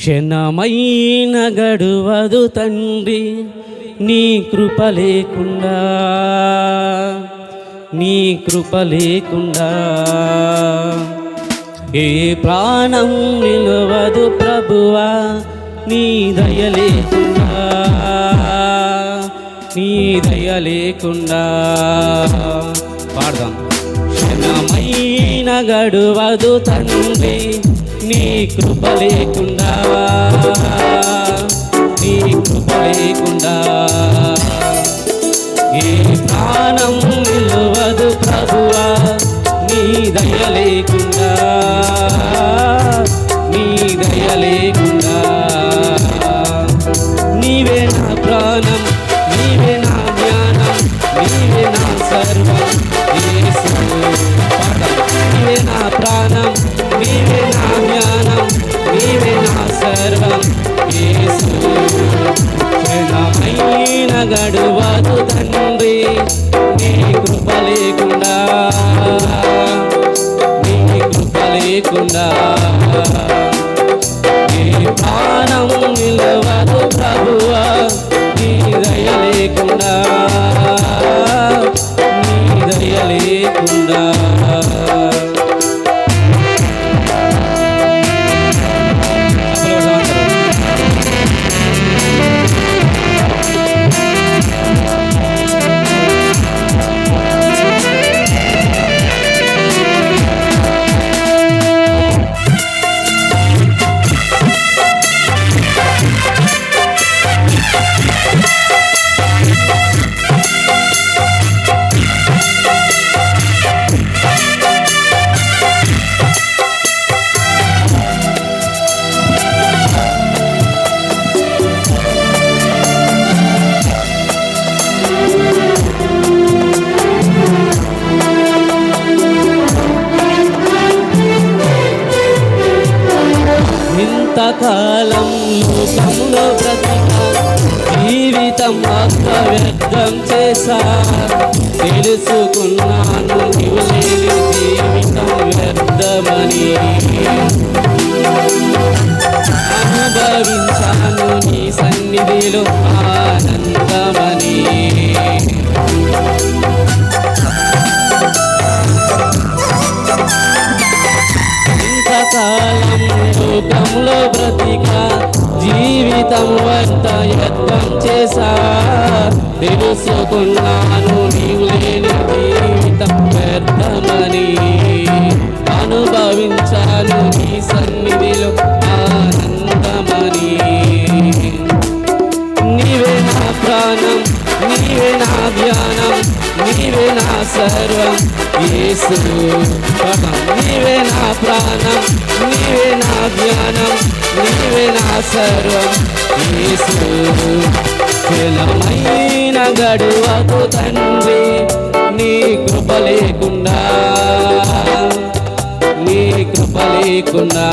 క్షణమైన గడువదు తండ్రి నీ కృప లేకుండా, నీ కృప లేకుండా. ఏ ప్రాణం నిలవదు ప్రభువా నీ దయ లేకుండా, నీ దయ లేకుండా. పాడదాం. క్షణమైన గడువదు తండ్రి నీ కృప లేకుండా, నీ కృప లేకుండా. ఏ ప్రాణం నిలవదు ప్రభువా నీ దయ లేకుండా, నీ దయ లేకుండా. నీవే నా ప్రాణం, నీవే నా జ్ఞానం, నీవే నా సర్వం యేసు. నీవే నా ప్రాణం, నీవే నా జ్ఞానం, నీవే నా సర్వం యేసు. క్షణమైన గడువదు తండ్రి నీ కృప లేకుండా, నీ కృప లేకుండా. ఏ ప్రాణం నిలవదు ప్రభువా నీ దయ లేకుండా, నీ దయ లేకుండా. ఇంతకాలం లోకంలో బ్రతిక జీవితం అంత వ్యర్థం చేశా. తెలుసుకున్నాను నీవు లేని జీవితం వ్యర్థమని. అనుభవించాను నీ సన్నిధిలో ఆనందమని. ఇంతకాలం లోకంలో బ్రతిక జీవితం అంత యత్నం చేశా. తెలుసుకున్నాను నీవు లేని జీవితం వ్యర్థమని. అనుభవించాను నీ సన్నిధిలో ఆనందమని. నీవే నా ప్రాణం, నీవే నా ధ్యానం, నీవే నా సర్వం యేసు. నీవే నా ప్రాణం, నీవే నా ధ్యానం, నీవే నా సర్వం యేసు. క్షణమైన గడువదు తండ్రి నీ కృప లేకుండా, నీ కృప లేకుండా.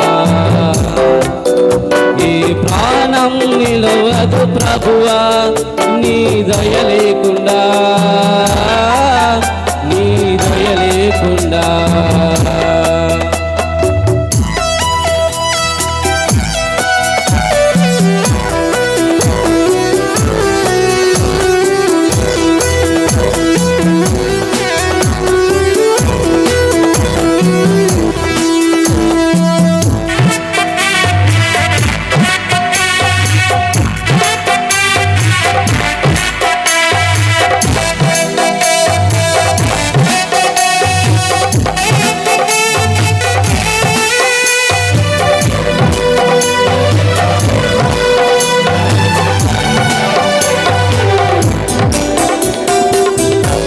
ఈ ప్రాణం నిలవదు ప్రభువా నీ దయ లేకుండా, నీ దయ లేకుండా.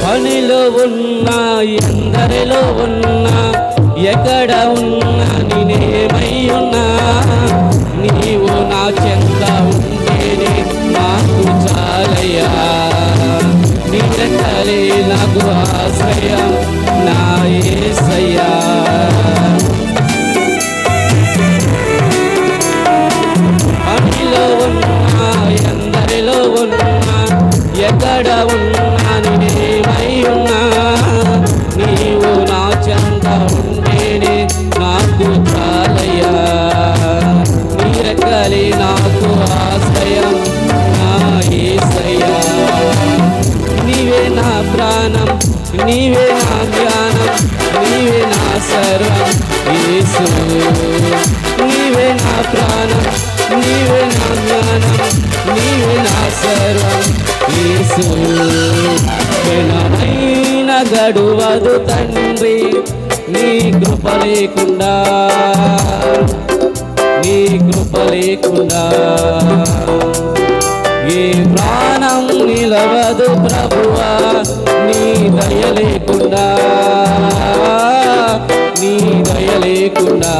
పనిలో ఉన్నా ఎందరిలో ఉన్నా ఎక్కడ ఉన్నా నేనేమై ఉన్నా నీవు నా చెంత ఉంటేనే నాకు చాలయ్యా. నీ రెక్కలే నాకు ఆశ్రయం నా యేసయ్యా. పనిలో ఉన్నా ఎందరిలో ఉన్నా ఎక్కడ ఉన్నా నేనేమై ఉన్నా నీవు నా చెంత ఉంటేనే నాకు చాలయ్యా. నీ రెక్కలే ప్రాణం, నీవే నా ధ్యానం, నీవే నా సర్వం యేసు. నీవే నా ప్రాణం, నీవే నా జ్ఞానం, నీవే నా సర్వం యేసు. క్షణమైన గడువదు తండ్రి నీ కృప లేకుండా, నీ కృప లేకుండా. ఏ ప్రాణం నిలవదు ప్రభువా నీ దయ లేకుండా, నీ దయ లేకుండా.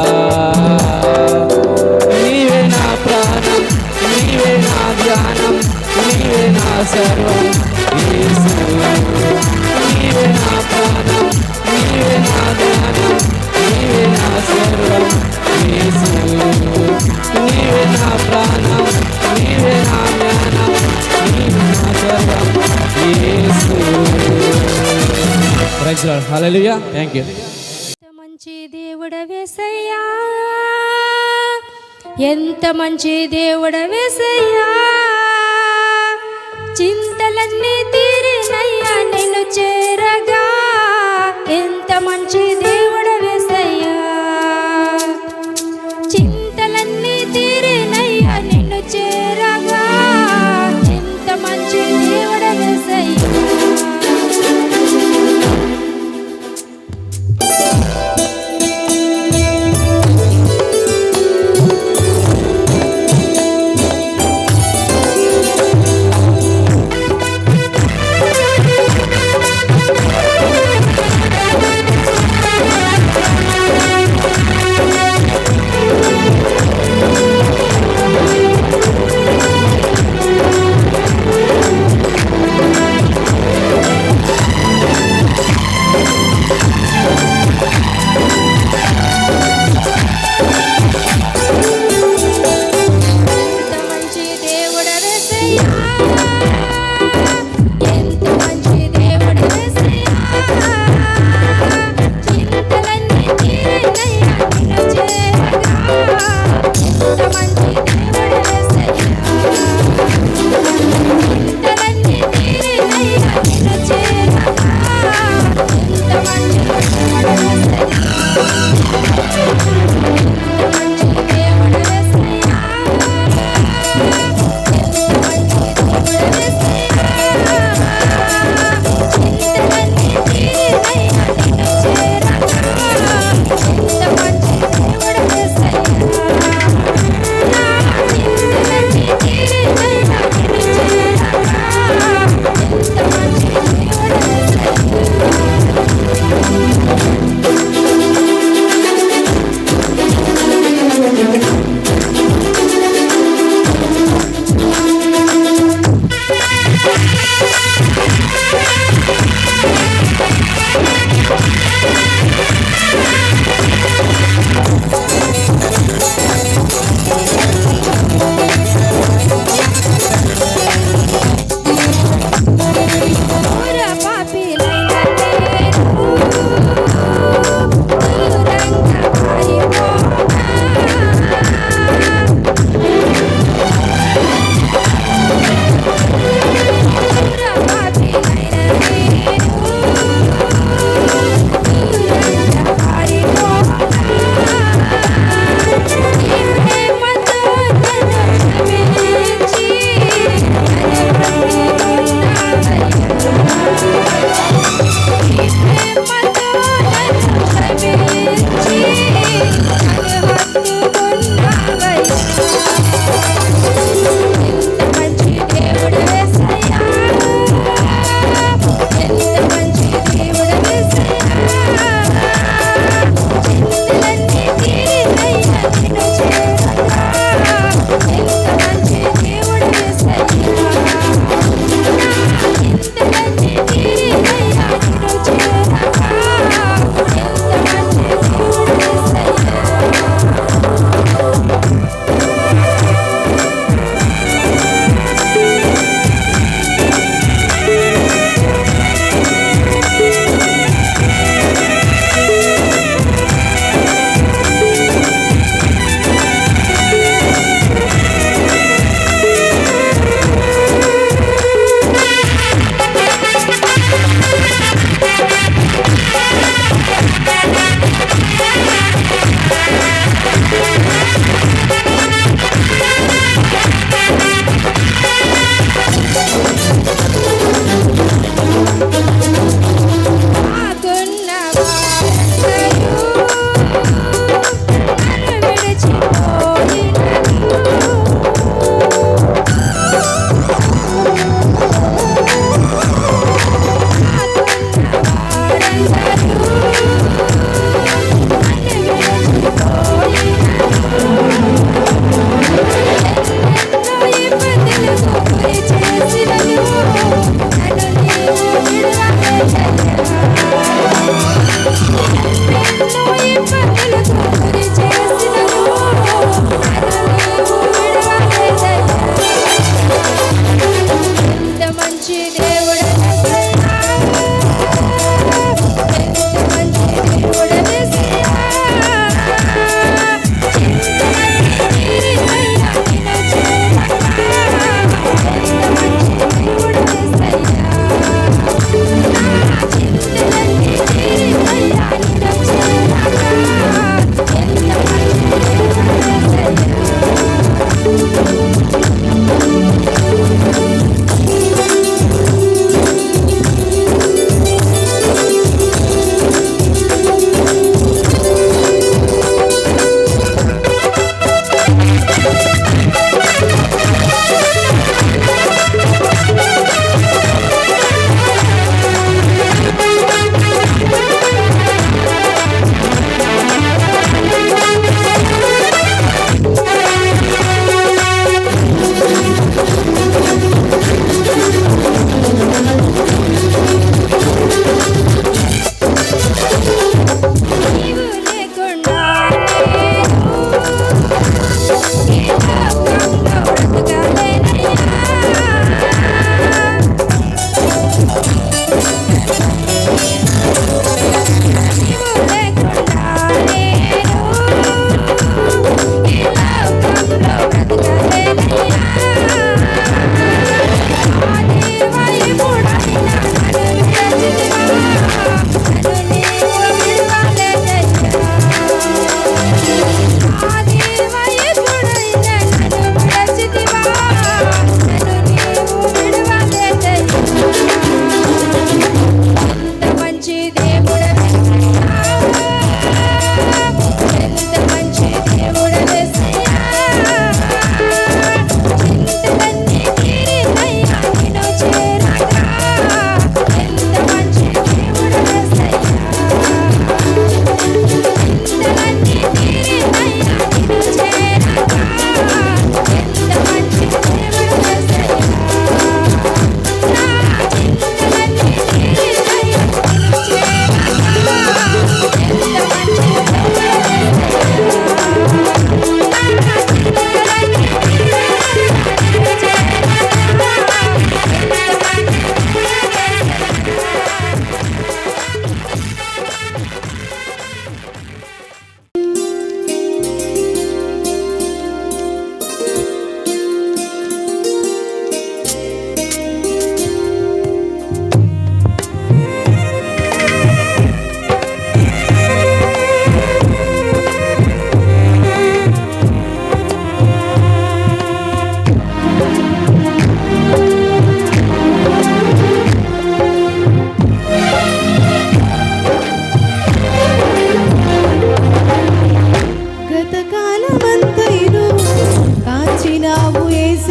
నీవే నా ప్రాణం, నీవే నా ధ్యానం, నీవే నా సర్వం యేసు. నీవే నా ప్రాణం, నీవే నా ధ్యానం, నీవే నా సర్వం యేసు. నీవే నా ప్రాణం, నీవే నా జ్ఞానం, నీవే నా సర్వం Yesu. Praise the Lord. Hallelujah. Thank you. ఎంత మంచి దేవుడవేసయ్యా, ఎంత మంచి దేవుడవేసయ్యా. చింతలన్నీ తీరినయ్యా నిన్ను చేరగా, ఎంత మంచి దేవుడవేసయ్యా. చింతలన్నీ తీరినయ్యా నిన్ను చేరగా, ఎంత మంచి దేవుడవేసయ్యా.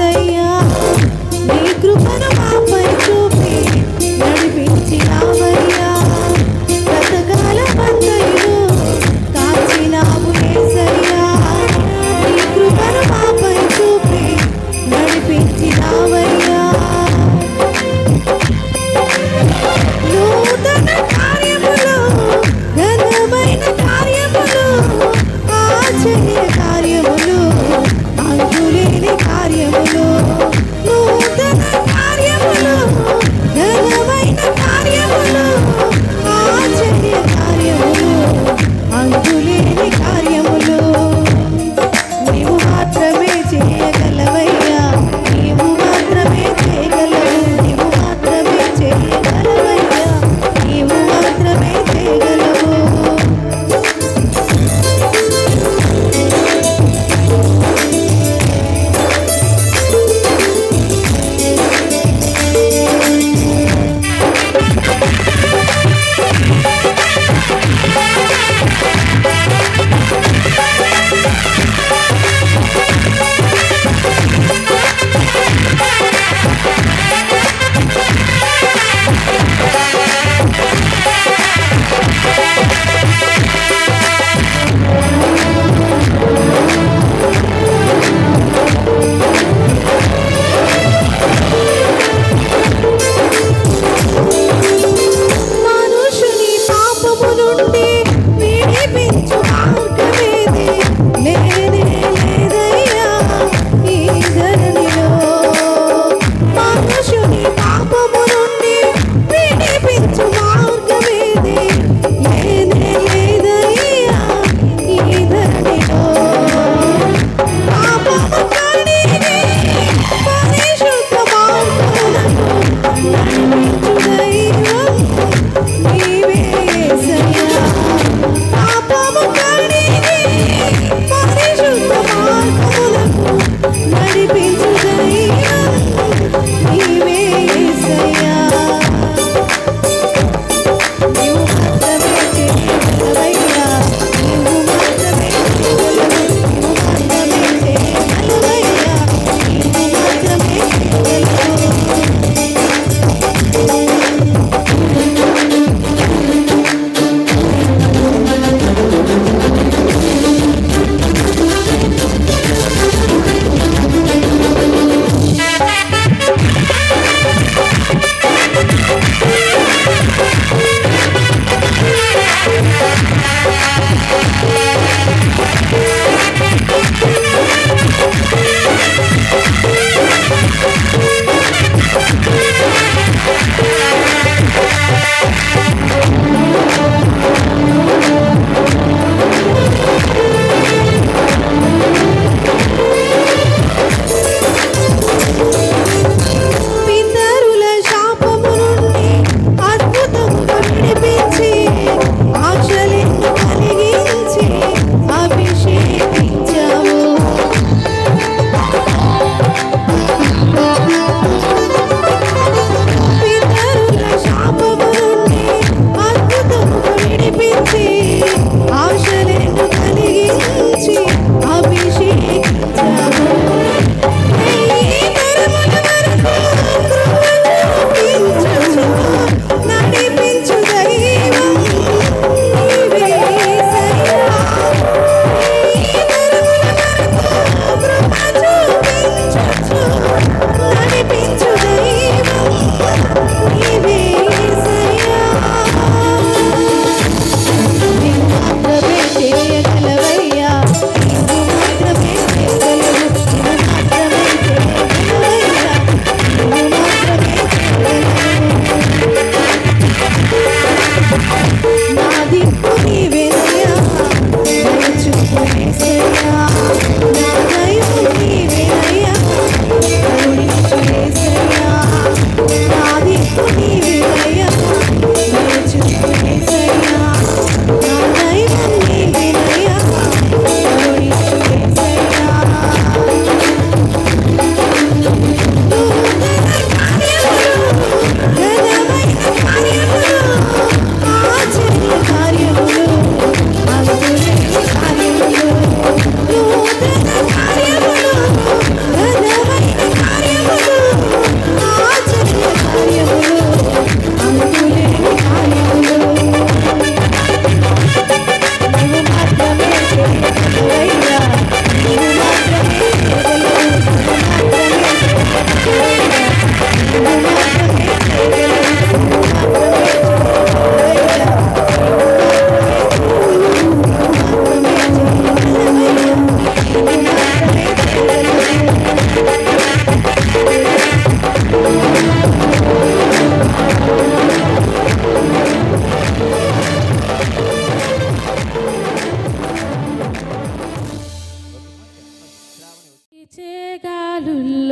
యేసయ్యా నీ కృపను మాపై చూపి నడిపించినావయ్యా గతకాలమంతయు కాచినావు యేసయ్యా నీ కృపను మాపై చూపి నడిపించినావయ్యా నూతన కార్యములు ఘనమైన కార్యములు ఆశ్చర్య కార్యములు అంతులేని కార్యములు నూతన కార్యములు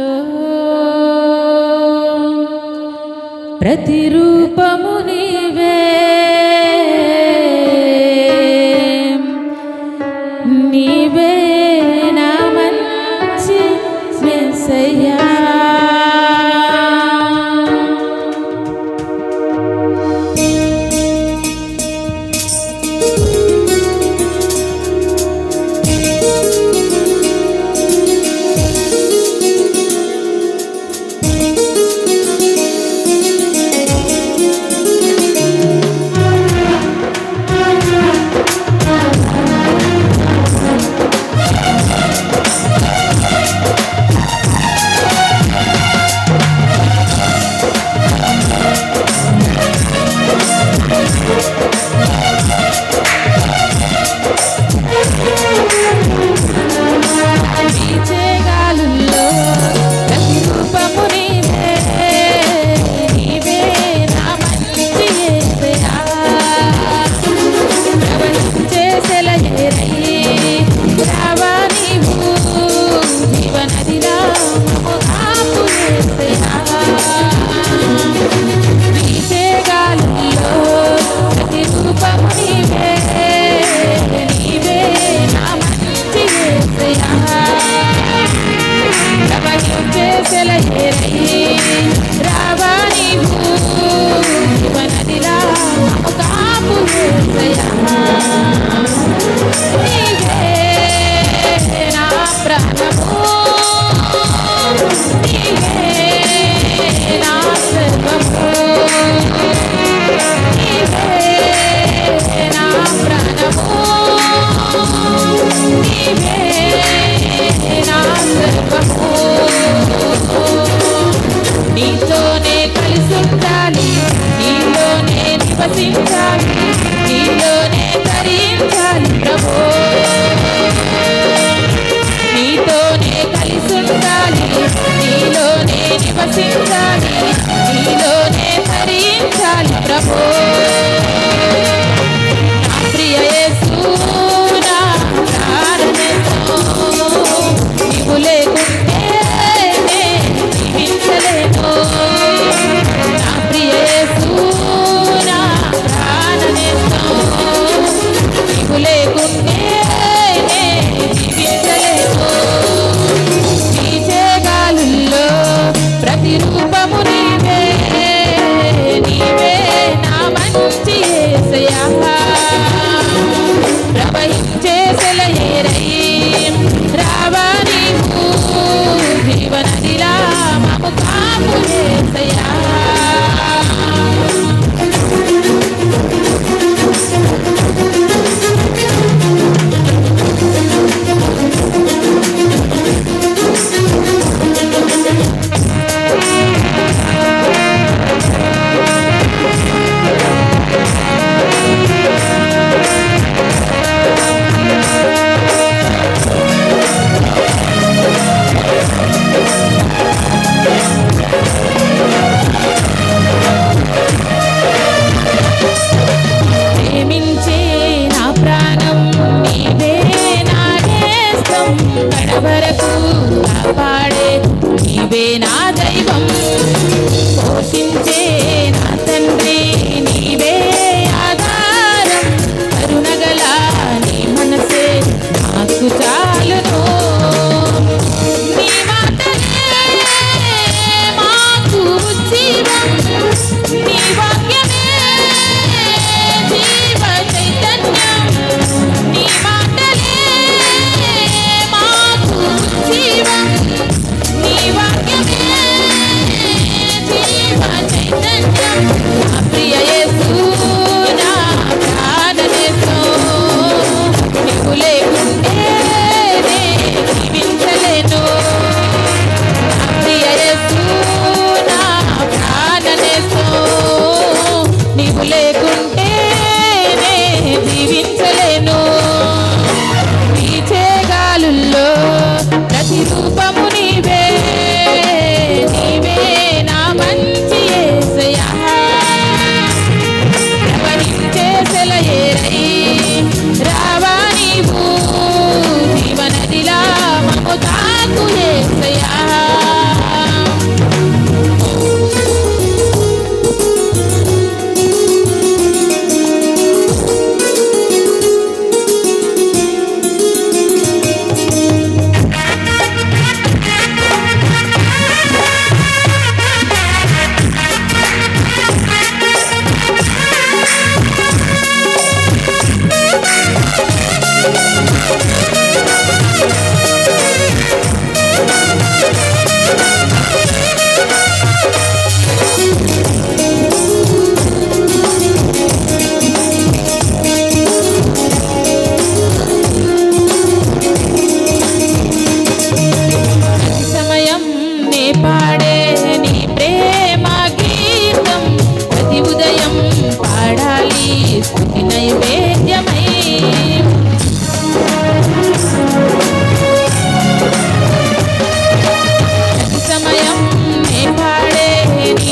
ప్రాణములో ప్రతిరూపము నీవే, నీవే నా మంచి యేసయ్యా. వీచేగాలుల్లో ప్రతిరూపము నీవే, నీవే నా మంచి యేసయ్యా. ప్రవహించే సెలయేరై రావా నీవు, జీవనదిలా మమ్ము ఆపు యేసయ్యా. వీచేగాలుల్లో ప్రతిరూపము నీవే, నీవే నా మంచి యేసయ్యా. ప్రవహించే సెలయేరై రావా నీవు, జీవనదిలా మమ్ము కాపు యేసయ్యా. నీవే నా ప్రాణము, నీవే నా సర్వము, నీవే నా ప్రాణము, నీవే నా సర్వము. నీతోనే కలిసి ఉండాలి, నీలోనే నివసించాలి, నీలోనే తరించాలి ప్రభు. నీతోనే కలిసి ఉండాలి, నీలోనే నివసించాలి, నీలోనే తరించాలి ప్రభు. నా ప్రియ యేసు నా ప్రాణమేసో, నీవు లేకుంటే నే జీవించలేను. నా ప్రియ యేసు నా ప్రాణమేసో, నీవు లేకుంటే నే జీవించలేను. వీచేగాలుల్లో ప్రతిరూపము నీవే, నీవే నా మంచి యేసయ్యా. ప్రవహించే సెలయేరై రావా నీవు, జీవనదిలా మమ్ము కాపు యేసయ్యా. ప్రేమించే నా ప్రాణం నీవే నా నేస్తం, కడవరకు కాపాడే నీవే నా దైవం. పోషించే నా తండ్రి నీవే ఆధారం, కరుణగల నీ మనసే నాకు చాలును. నీ మాటలే మాకు జీవం, నీ వాక్యమే జీవ చైతన్యం. నీ మాటలే మాకు జీవం, నీ వాక్యమే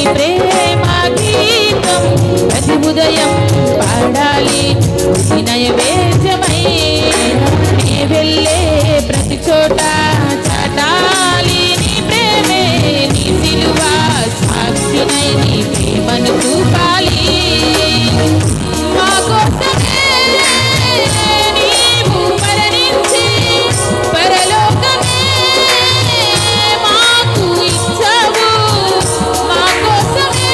ప్రేమ గీతం ప్రతి ఉదయం పాడాలి నైవేద్యమై నీ వెళ్ళే ప్రతి చోట చాటాలి నీ ప్రేమే నీ సిలువ సాక్షినై నీ ప్రేమను చూపాలి మా కోసమే నీవు మరణించి పరలోకమే మాకు ఇచ్చావు మా కోసమే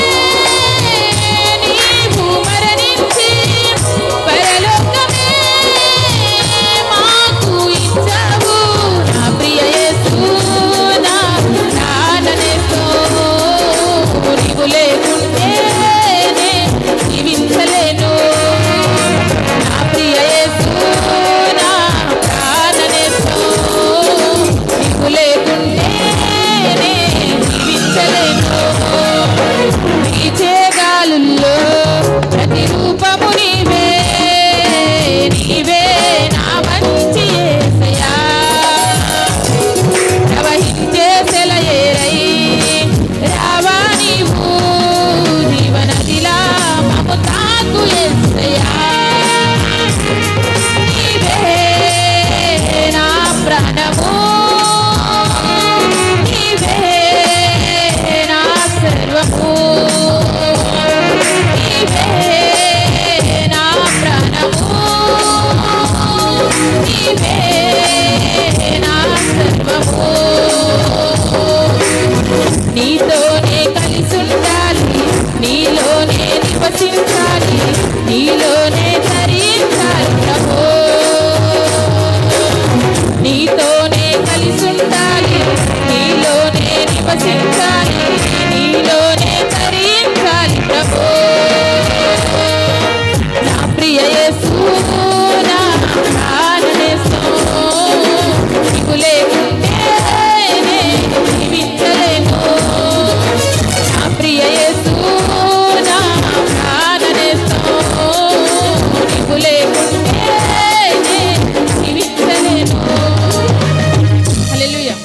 నీవు మరణించి పరలోకమే మాకు ఇచ్చావు నా ప్రియ యేసు నా ప్రాణనేసు నీవు లేకుంటే జీవించలేను నా ప్రియ యేసు నా ప్రాణనేసు నీవు లేకుంటే జీవించలేను నీచే గాలుల్లో ప్రతిరూపము నీవే నీవే నా మంచి యేసయ్యా ప్రవహించే సెలయేరై రావా నీవు జీవనదిలా మము తాకు యేసయ్యా నీవే నా ప్రాణము నీవే నా సర్వము నీవే నా ప్రాణము నీవే నా సర్వము నీతోనే కలిసి ఉండాలి నీలోనే నివసించాలి నీలోనే తరించాలి ప్రభు నీతోనే కలిసి ఉండాలి నీలోనే నివసించాలి నీలోనే తరించాలి ప్రభు నా ప్రియ యేసు నా ప్రాణనేసు నీకు లేకుంటే జీవించలేను నా ప్రియ యేసు నా ప్రాణనేసు నీకు లేకుంటే జీవించలేను హల్లెలూయా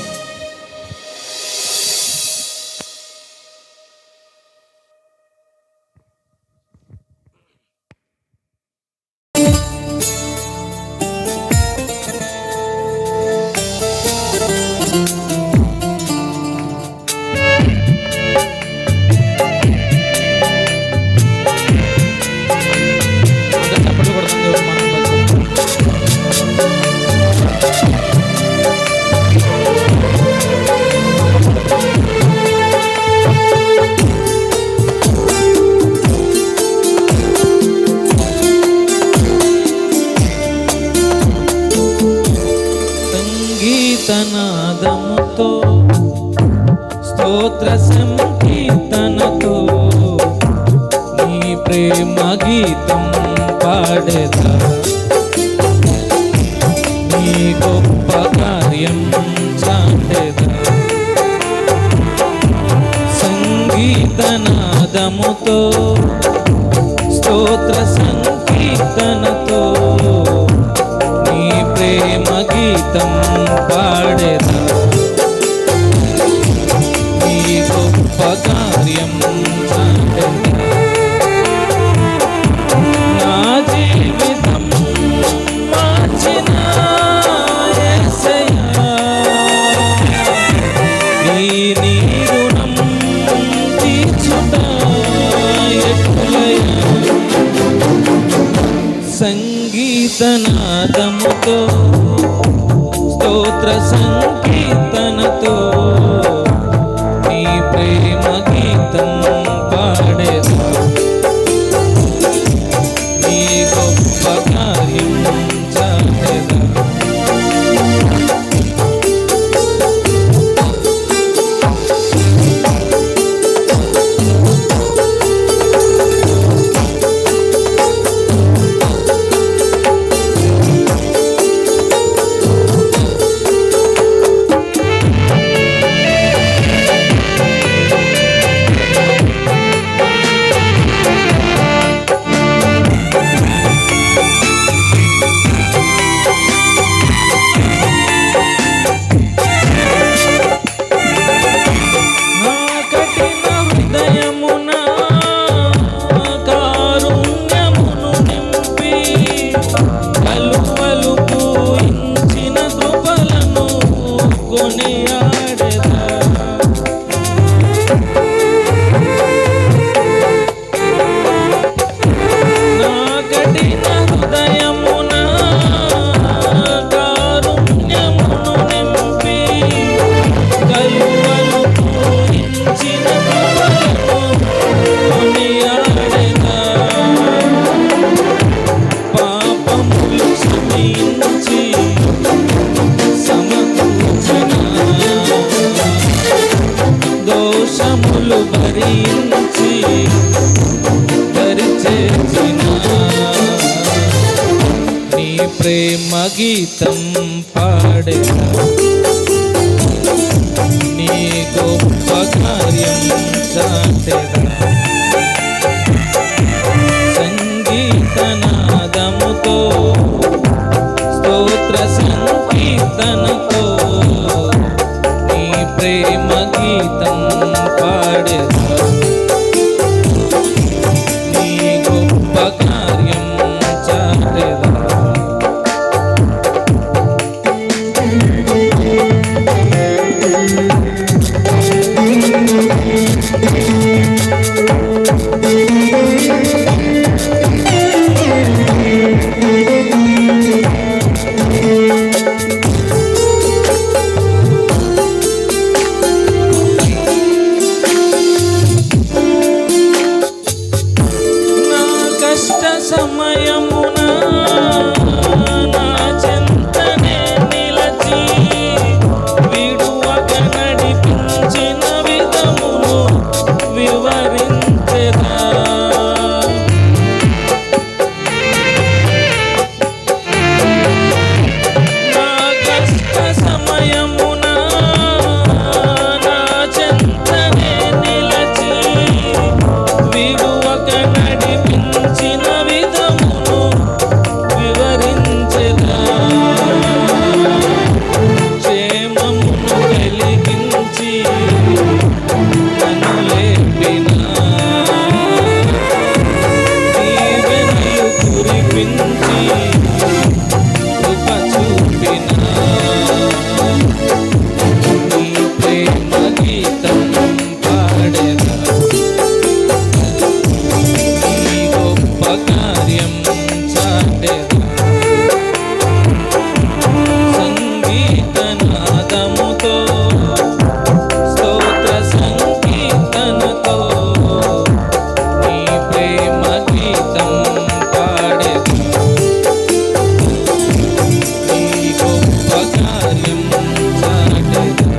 చప్పట్లు కొడతాం దేవుడు మనం సంగీతనాదముతో స్తోత్ర సంకీర్తనతో నీ ప్రేమ గీతం పాడేదా నీ గొప్ప కార్యం చాటేదా సంగీతనాదముతో స్తోత్ర సంకీర్తనతో నీ ప్రేమ గీతం పాడేదా నీ గొప్ప కార్యం చాటేదా నా జీవితం మార్చిన యేసయ్యా నీ రుణం తీర్చుట ఎట్లయ్యా సంగీతనాదముతో స్తోత్ర సంకీర్తనతో నీ ప్రేమ గీతం పాడేదా నీ గొప్ప కార్యం చాటేదా కష్టములు భరించి దరిచేసిన నీ ప్రేమ గీతం పాడేదా నీ గొప్ప కార్యం చాటెదా సంగీతనాదముతో స్తోత్ర సంకీర్తనతో నీ ప్రేమ గీతం పాడేదా నీ గొప్ప కార్యం చాటెదా నా కష్ట సమయమున నా చెంతనే నిలచి విడువక నడిపించిన విధమును వివరించెదా నా కష్ట సమయమున నా చెంతనే నిలచి విడువక నడిపించిన విధమును వివరించెదా క్షేమమును కలిగించి నన్ను లేపిన దీవెనలు కురిపించి కృప చూపిన నీ ప్రేమ గీతం పాడెదా నీ గొప్ప కార్యం చాటెదా సంగీతనాదముతో స్తోత్ర సంకీర్తనతో నీ ప్రేమ గీతం పాడెదా నీ గొప్ప కార్యం చాటెదా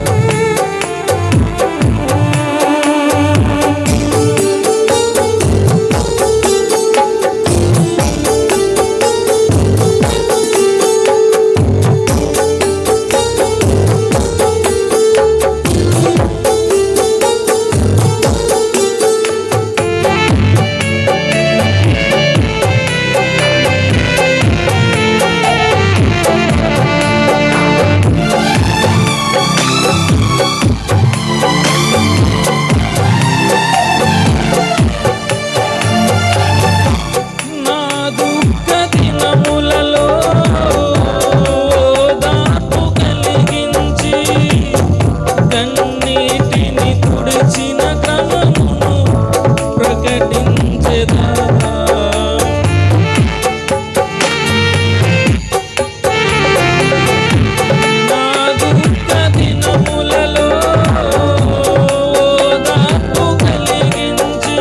నా దుఃఖ దినములలో ఓదార్పు కలిగించి కన్నీటిని తుడిచిన క్రమమును ప్రకటించెదా నా దుఃఖ దినములలో ఓదార్పు కలిగించి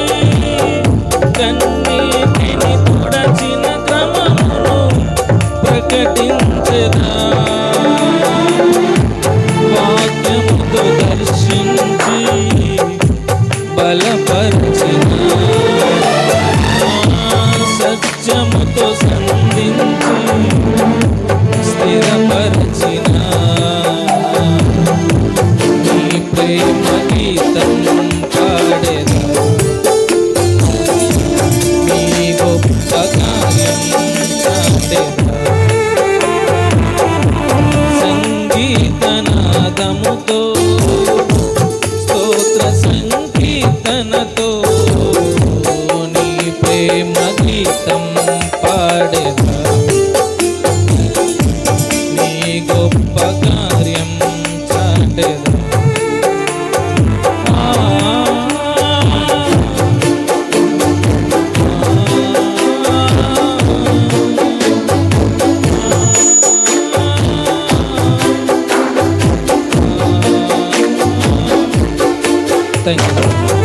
కన్నీటిని తుడచిన క్రమమును ప్రకటించెదా వాక్యముతో దర్శించి బలపరిచిన సత్యముతో సంధించి స్థిరపరిచిన నీ ప్రేమ గీతం పాడెదా నీ గొప్ప కార్యం చాటెదా సంగీతనాదముతో స్తోత్ర సంకీర్తనతో నీ ప్రేమ గీతం పాడెదా నీ గొప్ప కార్యం చాటెదా థ్యాంక్ యూ